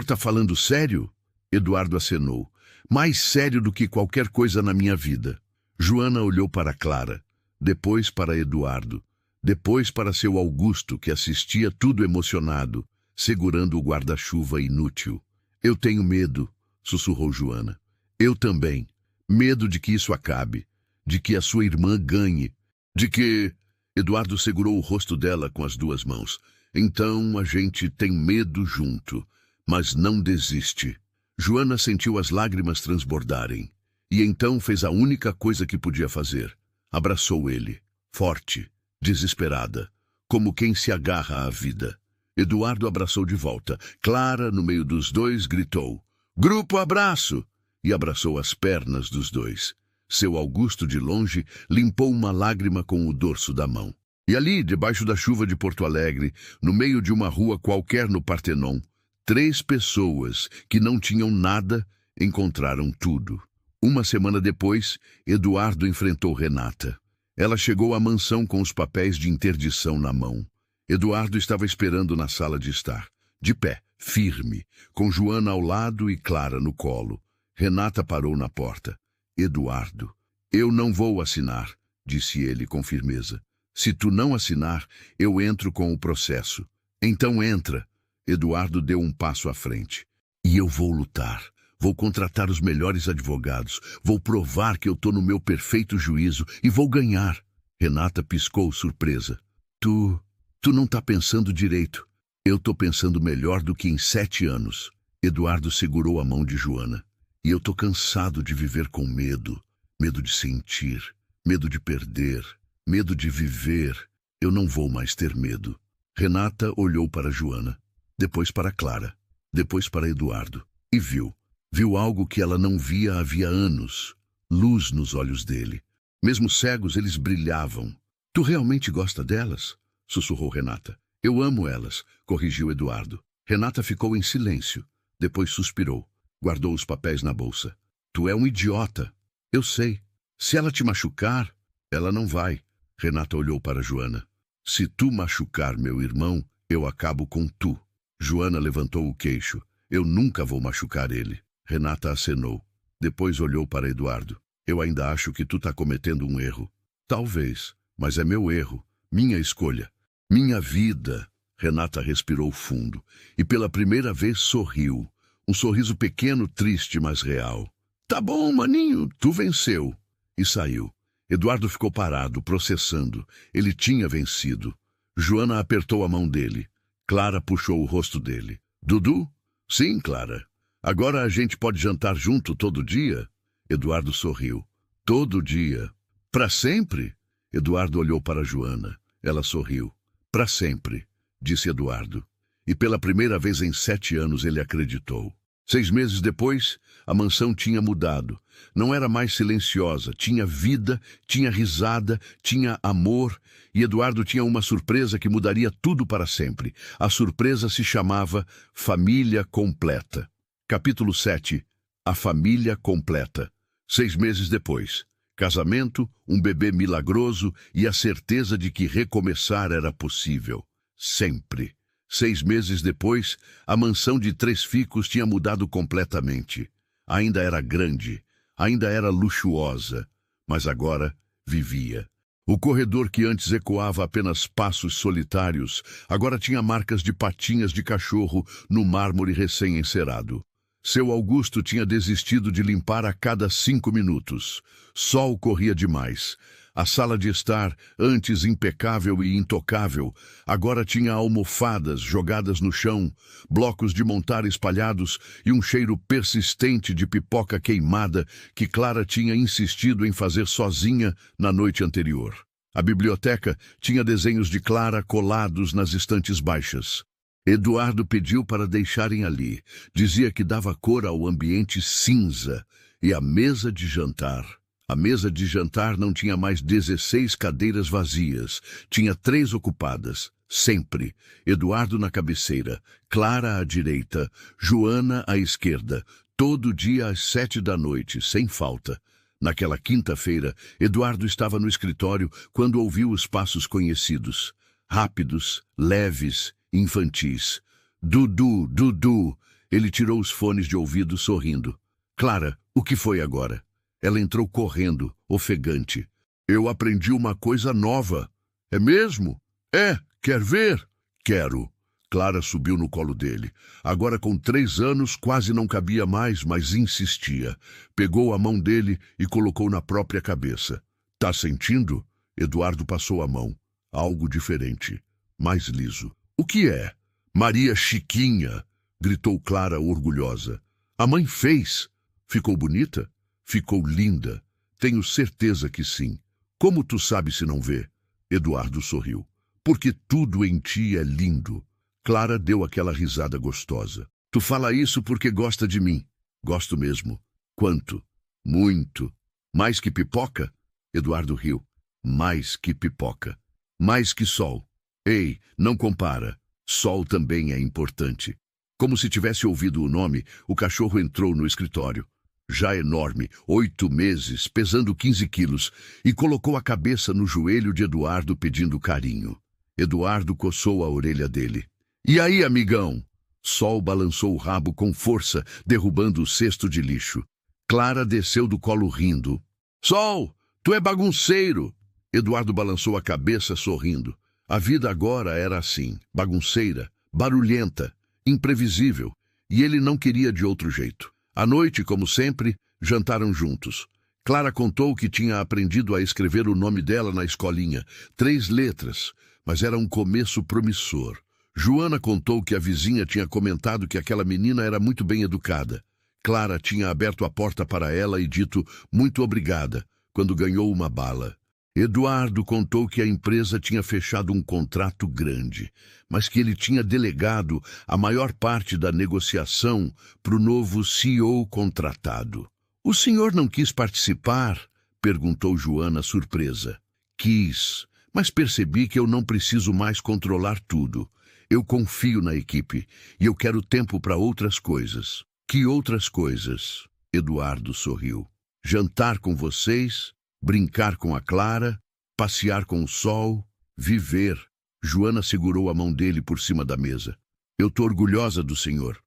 S1: está falando sério? Eduardo acenou. Mais sério do que qualquer coisa na minha vida. Joana olhou para Clara, depois para Eduardo, depois para seu Augusto, que assistia tudo emocionado, segurando o guarda-chuva inútil. Eu tenho medo, sussurrou Joana. Eu também. Medo de que isso acabe, de que a sua irmã ganhe, de que... Eduardo segurou o rosto dela com as duas mãos. Então a gente tem medo junto, mas não desiste. Joana sentiu as lágrimas transbordarem. E então fez a única coisa que podia fazer. Abraçou ele, forte, desesperada, como quem se agarra à vida. Eduardo abraçou de volta. Clara, no meio dos dois, gritou: Grupo abraço! E abraçou as pernas dos dois. Seu Augusto, de longe, limpou uma lágrima com o dorso da mão. E ali, debaixo da chuva de Porto Alegre, no meio de uma rua qualquer no Partenon, 3 pessoas que não tinham nada encontraram tudo. Uma semana depois, Eduardo enfrentou Renata. Ela chegou à mansão com os papéis de interdição na mão. Eduardo estava esperando na sala de estar, de pé, firme, com Joana ao lado e Clara no colo. Renata parou na porta. Eduardo, eu não vou assinar, disse ele com firmeza. Se tu não assinar, eu entro com o processo. Então entra. Eduardo deu um passo à frente. E eu vou lutar. Vou contratar os melhores advogados. Vou provar que eu tô no meu perfeito juízo e vou ganhar. Renata piscou surpresa. Tu não tá pensando direito. Eu tô pensando melhor do que em 7 anos. Eduardo segurou a mão de Joana. E eu tô cansado de viver com medo. Medo de sentir. Medo de perder. Medo de viver. Eu não vou mais ter medo. Renata olhou para Joana. Depois para Clara. Depois para Eduardo. E viu. Viu algo que ela não via havia anos. Luz nos olhos dele. Mesmo cegos, eles brilhavam. Tu realmente gosta delas? Sussurrou Renata. Eu amo elas, corrigiu Eduardo. Renata ficou em silêncio. Depois suspirou. Guardou os papéis na bolsa. Tu é um idiota. Eu sei. Se ela te machucar, ela não vai. Renata olhou para Joana. Se tu machucar meu irmão, eu acabo com tu. Joana levantou o queixo. Eu nunca vou machucar ele. Renata acenou. Depois olhou para Eduardo. Eu ainda acho que tu tá cometendo um erro. Talvez, mas é meu erro. Minha escolha. Minha vida. Renata respirou fundo. E pela primeira vez sorriu. Um sorriso pequeno, triste, mas real. Tá bom, maninho, tu venceu. E saiu. Eduardo ficou parado, processando. Ele tinha vencido. Joana apertou a mão dele. Clara puxou o rosto dele. Dudu? Sim, Clara. Agora a gente pode jantar junto todo dia? Eduardo sorriu. Todo dia. Pra sempre? Eduardo olhou para Joana. Ela sorriu. Pra sempre, disse Eduardo. E pela primeira vez em 7 anos ele acreditou. 6 meses depois, a mansão tinha mudado. Não era mais silenciosa, tinha vida, tinha risada, tinha amor, e Eduardo tinha uma surpresa que mudaria tudo para sempre. A surpresa se chamava Família Completa. Capítulo 7. A Família Completa. 6 meses depois. Casamento, um bebê milagroso e a certeza de que recomeçar era possível. Sempre. 6 meses depois, a mansão de 3 ficos tinha mudado completamente. Ainda era grande, ainda era luxuosa, mas agora vivia. O corredor que antes ecoava apenas passos solitários, agora tinha marcas de patinhas de cachorro no mármore recém-encerado. Seu Augusto tinha desistido de limpar a cada 5 minutos. Sol corria demais. A sala de estar, antes impecável e intocável, agora tinha almofadas jogadas no chão, blocos de montar espalhados e um cheiro persistente de pipoca queimada que Clara tinha insistido em fazer sozinha na noite anterior. A biblioteca tinha desenhos de Clara colados nas estantes baixas. Eduardo pediu para deixarem ali. Dizia que dava cor ao ambiente cinza. E a mesa de jantar. A mesa de jantar não tinha mais 16 cadeiras vazias. Tinha 3 ocupadas. Sempre. Eduardo na cabeceira, Clara à direita, Joana à esquerda. Todo dia às 7 da noite, sem falta. Naquela quinta-feira, Eduardo estava no escritório quando ouviu os passos conhecidos. Rápidos, leves, infantis. Dudu, Dudu. Ele tirou os fones de ouvido sorrindo. Clara, o que foi agora? Ela entrou correndo, ofegante. Eu aprendi uma coisa nova. É mesmo? É, quer ver? Quero. Clara subiu no colo dele. Agora com 3 anos quase não cabia mais, mas insistia. Pegou a mão dele e colocou na própria cabeça. Tá sentindo? Eduardo passou a mão. Algo diferente. Mais liso. O que é? Maria Chiquinha, gritou Clara orgulhosa. A mãe fez. Ficou bonita? Ficou linda. Tenho certeza que sim. Como tu sabe se não vê? Eduardo sorriu. Porque tudo em ti é lindo. Clara deu aquela risada gostosa. Tu fala isso porque gosta de mim. Gosto mesmo. Quanto? Muito. Mais que pipoca? Eduardo riu. Mais que pipoca. Mais que sol. Ei, não compara. Sol também é importante. Como se tivesse ouvido o nome, o cachorro entrou no escritório. Já enorme, 8 meses, pesando 15 quilos, e colocou a cabeça no joelho de Eduardo pedindo carinho. Eduardo coçou a orelha dele. E aí, amigão? Sol balançou o rabo com força, derrubando o cesto de lixo. Clara desceu do colo rindo. Sol, tu é bagunceiro! Eduardo balançou a cabeça sorrindo. A vida agora era assim, bagunceira, barulhenta, imprevisível, e ele não queria de outro jeito. À noite, como sempre, jantaram juntos. Clara contou que tinha aprendido a escrever o nome dela na escolinha, 3 letras, mas era um começo promissor. Joana contou que a vizinha tinha comentado que aquela menina era muito bem educada. Clara tinha aberto a porta para ela e dito muito obrigada quando ganhou uma bala. Eduardo contou que a empresa tinha fechado um contrato grande, mas que ele tinha delegado a maior parte da negociação para o novo CEO contratado. O senhor não quis participar? Perguntou Joana surpresa. Quis, mas percebi que eu não preciso mais controlar tudo. Eu confio na equipe e eu quero tempo para outras coisas. Que outras coisas? Eduardo sorriu. Jantar com vocês, brincar com a Clara, passear com o sol, viver. Joana segurou a mão dele por cima da mesa. Eu tô orgulhosa do senhor.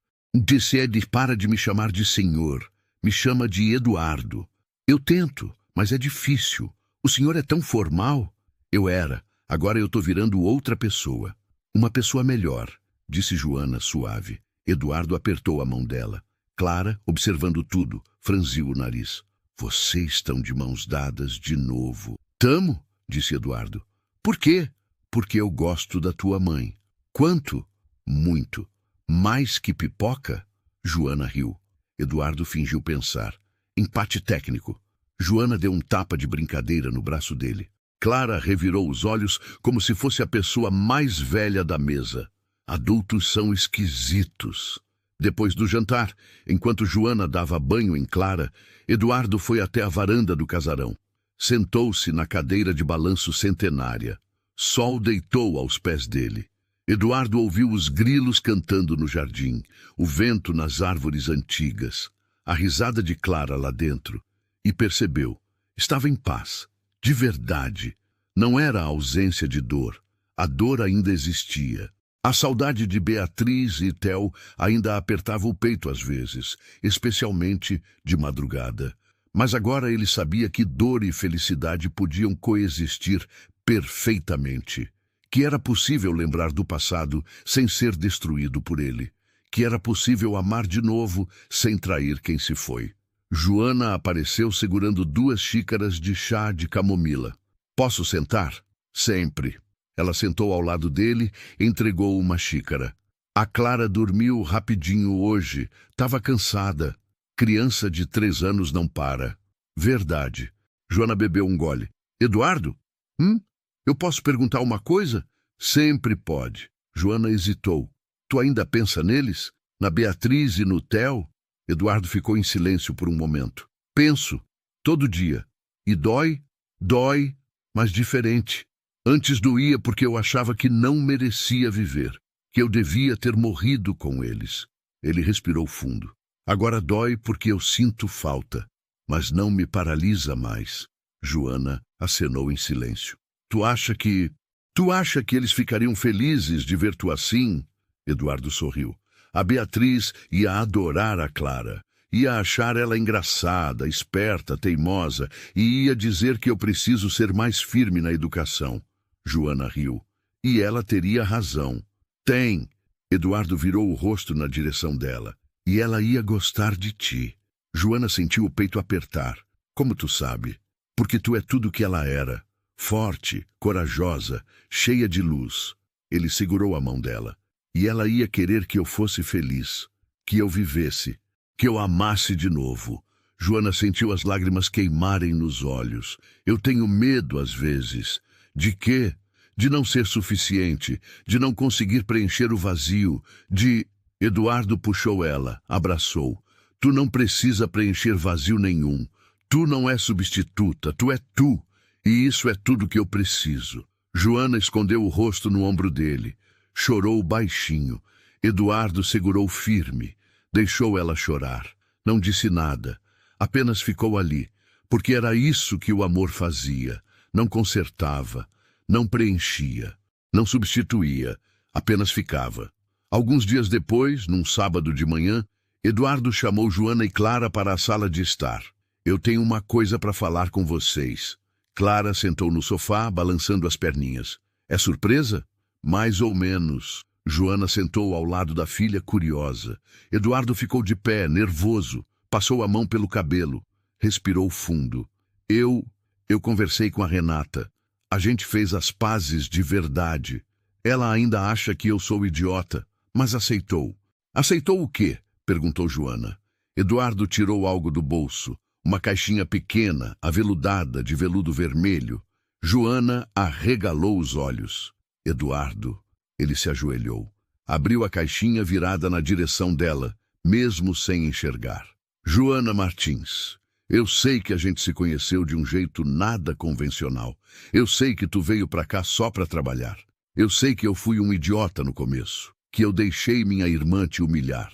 S1: Para de me chamar de senhor. Me chama de Eduardo. Eu tento, mas é difícil. O senhor é tão formal. Eu era. Agora eu tô virando outra pessoa. Uma pessoa melhor, disse Joana suave. Eduardo apertou a mão dela. Clara, observando tudo, franziu o nariz. Vocês estão de mãos dadas de novo. Tamo, disse Eduardo. Por quê? Porque eu gosto da tua mãe. Quanto? Muito. Mais que pipoca? Joana riu. Eduardo fingiu pensar. Empate técnico. Joana deu um tapa de brincadeira no braço dele. Clara revirou os olhos como se fosse a pessoa mais velha da mesa. Adultos são esquisitos. Depois do jantar, enquanto Joana dava banho em Clara, Eduardo foi até a varanda do casarão. Sentou-se na cadeira de balanço centenária. Sol deitou aos pés dele. Eduardo ouviu os grilos cantando no jardim, o vento nas árvores antigas, a risada de Clara lá dentro, e percebeu. Estava em paz, de verdade. Não era a ausência de dor. A dor ainda existia. A saudade de Beatriz e Theo ainda apertava o peito às vezes, especialmente de madrugada. Mas agora ele sabia que dor e felicidade podiam coexistir perfeitamente. Que era possível lembrar do passado sem ser destruído por ele. Que era possível amar de novo sem trair quem se foi. Joana apareceu segurando 2 xícaras de chá de camomila. Posso sentar? Sempre. Ela sentou ao lado dele e entregou uma xícara. A Clara dormiu rapidinho hoje. Estava cansada. Criança de 3 anos não para. Verdade. Joana bebeu um gole. Eduardo? Eu posso perguntar uma coisa? Sempre pode. Joana hesitou. Tu ainda pensa neles? Na Beatriz e no Theo? Eduardo ficou em silêncio por um momento. Penso. Todo dia. E dói? Dói, mas diferente. Antes doía porque eu achava que não merecia viver. Que eu devia ter morrido com eles. Ele respirou fundo. Agora dói porque eu sinto falta, mas não me paralisa mais. Joana acenou em silêncio. Tu acha que eles ficariam felizes de ver tu assim? Eduardo sorriu. A Beatriz ia adorar a Clara. Ia achar ela engraçada, esperta, teimosa, e ia dizer que eu preciso ser mais firme na educação. Joana riu. E ela teria razão. Tem. Eduardo virou o rosto na direção dela. E ela ia gostar de ti. Joana sentiu o peito apertar. Como tu sabe? Porque tu é tudo o que ela era. Forte, corajosa, cheia de luz. Ele segurou a mão dela. E ela ia querer que eu fosse feliz. Que eu vivesse. Que eu amasse de novo. Joana sentiu as lágrimas queimarem nos olhos. Eu tenho medo, às vezes. De quê? De não ser suficiente. De não conseguir preencher o vazio. Eduardo puxou ela, abraçou. Tu não precisa preencher vazio nenhum. Tu não é substituta, tu é tu. E isso é tudo que eu preciso. Joana escondeu o rosto no ombro dele. Chorou baixinho. Eduardo segurou firme. Deixou ela chorar. Não disse nada. Apenas ficou ali. Porque era isso que o amor fazia. Não consertava. Não preenchia. Não substituía. Apenas ficava. Alguns dias depois, num sábado de manhã, Eduardo chamou Joana e Clara para a sala de estar. Eu tenho uma coisa para falar com vocês. Clara sentou no sofá, balançando as perninhas. É surpresa? Mais ou menos. Joana sentou ao lado da filha, curiosa. Eduardo ficou de pé, nervoso. Passou a mão pelo cabelo. Respirou fundo. Eu conversei com a Renata. A gente fez as pazes de verdade. Ela ainda acha que eu sou idiota. Mas aceitou. Aceitou o quê? Perguntou Joana. Eduardo tirou algo do bolso. Uma caixinha pequena, aveludada, de veludo vermelho. Joana arregalou os olhos. Eduardo. Ele se ajoelhou. Abriu a caixinha virada na direção dela, mesmo sem enxergar. Joana Martins. Eu sei que a gente se conheceu de um jeito nada convencional. Eu sei que tu veio pra cá só pra trabalhar. Eu sei que eu fui um idiota no começo. Que eu deixei minha irmã te humilhar.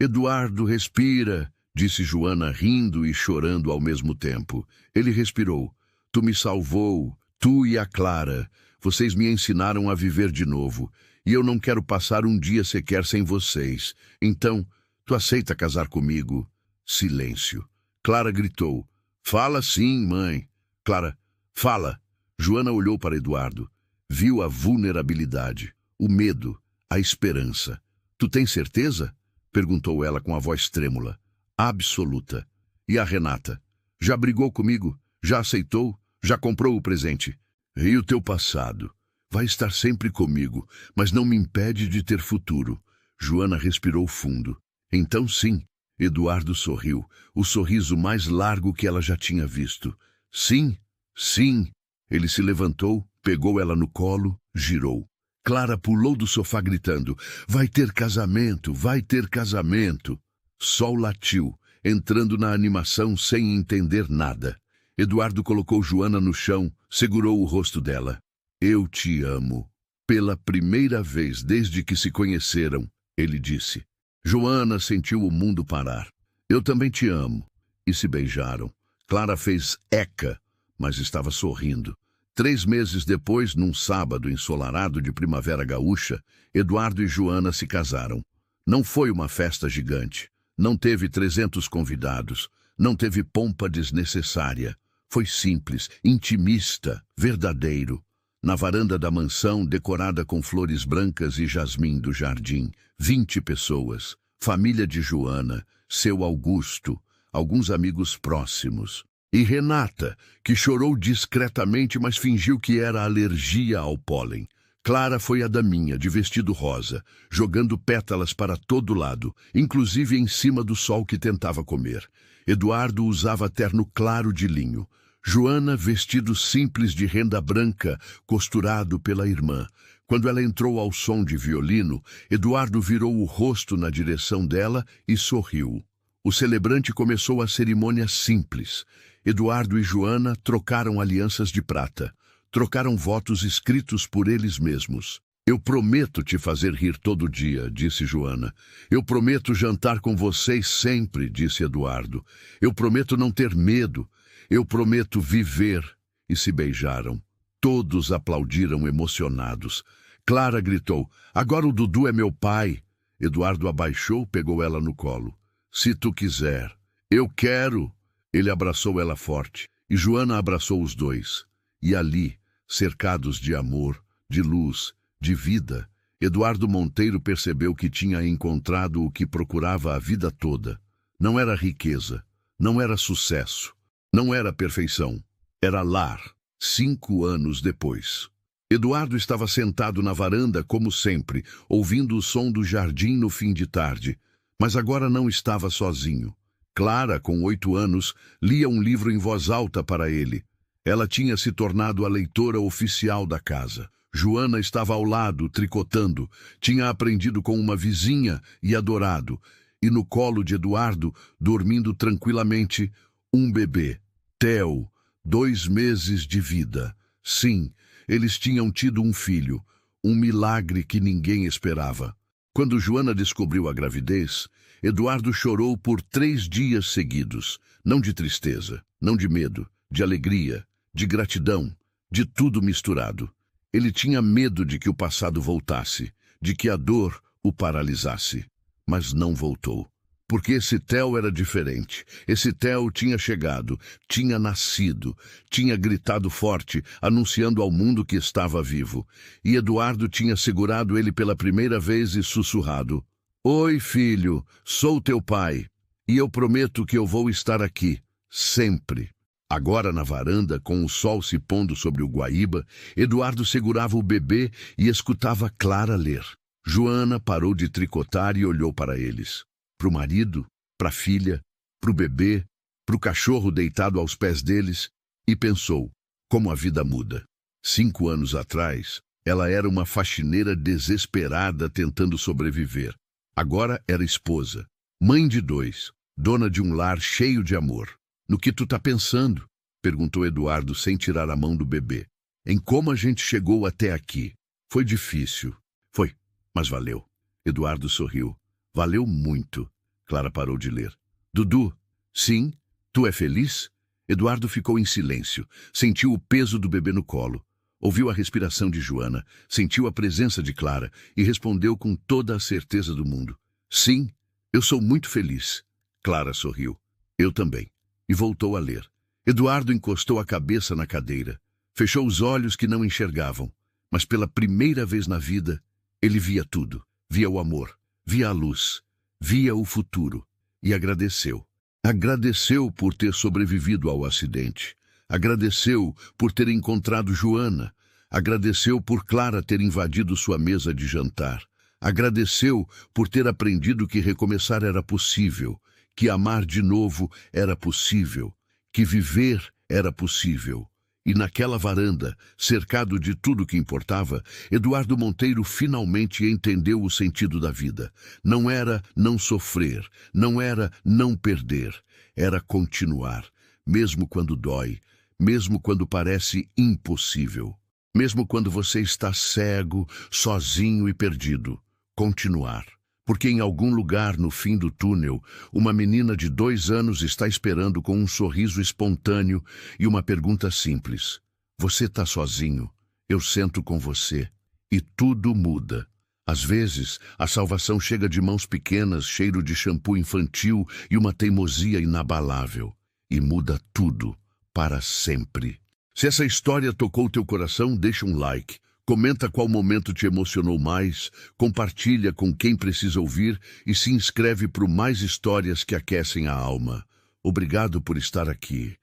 S1: Eduardo, respira, disse Joana, rindo e chorando ao mesmo tempo. Ele respirou. Tu me salvou, tu e a Clara. Vocês me ensinaram a viver de novo. E eu não quero passar um dia sequer sem vocês. Então, tu aceita casar comigo? Silêncio. Clara gritou. Fala sim, mãe. Clara, fala. Joana olhou para Eduardo. Viu a vulnerabilidade, o medo, a esperança. Tu tens certeza? Perguntou ela com a voz trêmula. Absoluta. E a Renata? Já brigou comigo? Já aceitou? Já comprou o presente? E o teu passado? Vai estar sempre comigo, mas não me impede de ter futuro. Joana respirou fundo. Então sim. Eduardo sorriu, o sorriso mais largo que ela já tinha visto. Sim, sim. Ele se levantou, pegou ela no colo, girou. Clara pulou do sofá gritando, vai ter casamento, vai ter casamento. Sol latiu, entrando na animação sem entender nada. Eduardo colocou Joana no chão, segurou o rosto dela. Eu te amo. Pela primeira vez desde que se conheceram, ele disse. Joana sentiu o mundo parar. Eu também te amo. E se beijaram. Clara fez eca, mas estava sorrindo. 3 meses depois, num sábado ensolarado de primavera gaúcha, Eduardo e Joana se casaram. Não foi uma festa gigante. Não teve 300 convidados. Não teve pompa desnecessária. Foi simples, intimista, verdadeiro. Na varanda da mansão, decorada com flores brancas e jasmim do jardim, 20 pessoas, família de Joana, seu Augusto, alguns amigos próximos. E Renata, que chorou discretamente, mas fingiu que era alergia ao pólen. Clara foi a daminha, de vestido rosa, jogando pétalas para todo lado, inclusive em cima do sol que tentava comer. Eduardo usava terno claro de linho. Joana, vestido simples de renda branca, costurado pela irmã. Quando ela entrou ao som de violino, Eduardo virou o rosto na direção dela e sorriu. O celebrante começou a cerimônia simples. Eduardo e Joana trocaram alianças de prata. Trocaram votos escritos por eles mesmos. Eu prometo te fazer rir todo dia, disse Joana. Eu prometo jantar com vocês sempre, disse Eduardo. Eu prometo não ter medo. Eu prometo viver. E se beijaram. Todos aplaudiram emocionados. Clara gritou, agora o Dudu é meu pai. Eduardo abaixou, pegou ela no colo. Se tu quiser. Eu quero. Ele abraçou ela forte. E Joana abraçou os dois. E ali, cercados de amor, de luz, de vida, Eduardo Monteiro percebeu que tinha encontrado o que procurava a vida toda. Não era riqueza, não era sucesso, não era perfeição, era lar. 5 anos depois. Eduardo estava sentado na varanda como sempre, ouvindo o som do jardim no fim de tarde, mas agora não estava sozinho. Clara, com 8 anos, lia um livro em voz alta para ele. Ela tinha se tornado a leitora oficial da casa. Joana estava ao lado, tricotando. Tinha aprendido com uma vizinha e adorado. E no colo de Eduardo, dormindo tranquilamente, um bebê. Theo, 2 meses de vida. Sim, eles tinham tido um filho. Um milagre que ninguém esperava. Quando Joana descobriu a gravidez, Eduardo chorou por 3 dias seguidos. Não de tristeza, não de medo, de alegria, de gratidão, de tudo misturado. Ele tinha medo de que o passado voltasse, de que a dor o paralisasse. Mas não voltou. Porque esse Theo era diferente. Esse Theo tinha chegado, tinha nascido, tinha gritado forte, anunciando ao mundo que estava vivo. E Eduardo tinha segurado ele pela primeira vez e sussurrado: Oi, filho, sou teu pai. E eu prometo que eu vou estar aqui, sempre. Agora, na varanda, com o sol se pondo sobre o Guaíba, Eduardo segurava o bebê e escutava Clara ler. Joana parou de tricotar e olhou para eles. Para o marido, para a filha, para o bebê, para o cachorro deitado aos pés deles, e pensou, como a vida muda. 5 anos atrás, ela era uma faxineira desesperada tentando sobreviver. Agora era esposa, mãe de 2, dona de um lar cheio de amor. No que tu tá pensando? Perguntou Eduardo sem tirar a mão do bebê. Em como a gente chegou até aqui. Foi difícil. Foi, mas valeu. Eduardo sorriu. Valeu muito. Clara parou de ler. Dudu, sim, tu é feliz? Eduardo ficou em silêncio. Sentiu o peso do bebê no colo. Ouviu a respiração de Joana. Sentiu a presença de Clara e respondeu com toda a certeza do mundo. Sim, eu sou muito feliz. Clara sorriu. Eu também. E voltou a ler. Eduardo encostou a cabeça na cadeira. Fechou os olhos que não enxergavam. Mas pela primeira vez na vida, ele via tudo. Via o amor, via a luz, via o futuro. E agradeceu. Agradeceu por ter sobrevivido ao acidente. Agradeceu por ter encontrado Joana. Agradeceu por Clara ter invadido sua mesa de jantar. Agradeceu por ter aprendido que recomeçar era possível. Que amar de novo era possível, que viver era possível. E naquela varanda, cercado de tudo que importava, Eduardo Monteiro finalmente entendeu o sentido da vida. Não era não sofrer, não era não perder, era continuar, mesmo quando dói, mesmo quando parece impossível, mesmo quando você está cego, sozinho e perdido. Continuar. Porque em algum lugar no fim do túnel, uma menina de 2 anos está esperando com um sorriso espontâneo e uma pergunta simples. Você está sozinho? Eu sento com você. E tudo muda. Às vezes, a salvação chega de mãos pequenas, cheiro de shampoo infantil e uma teimosia inabalável. E muda tudo, para sempre. Se essa história tocou teu coração, deixa um like. Comenta qual momento te emocionou mais, compartilha com quem precisa ouvir e se inscreve para mais histórias que aquecem a alma. Obrigado por estar aqui.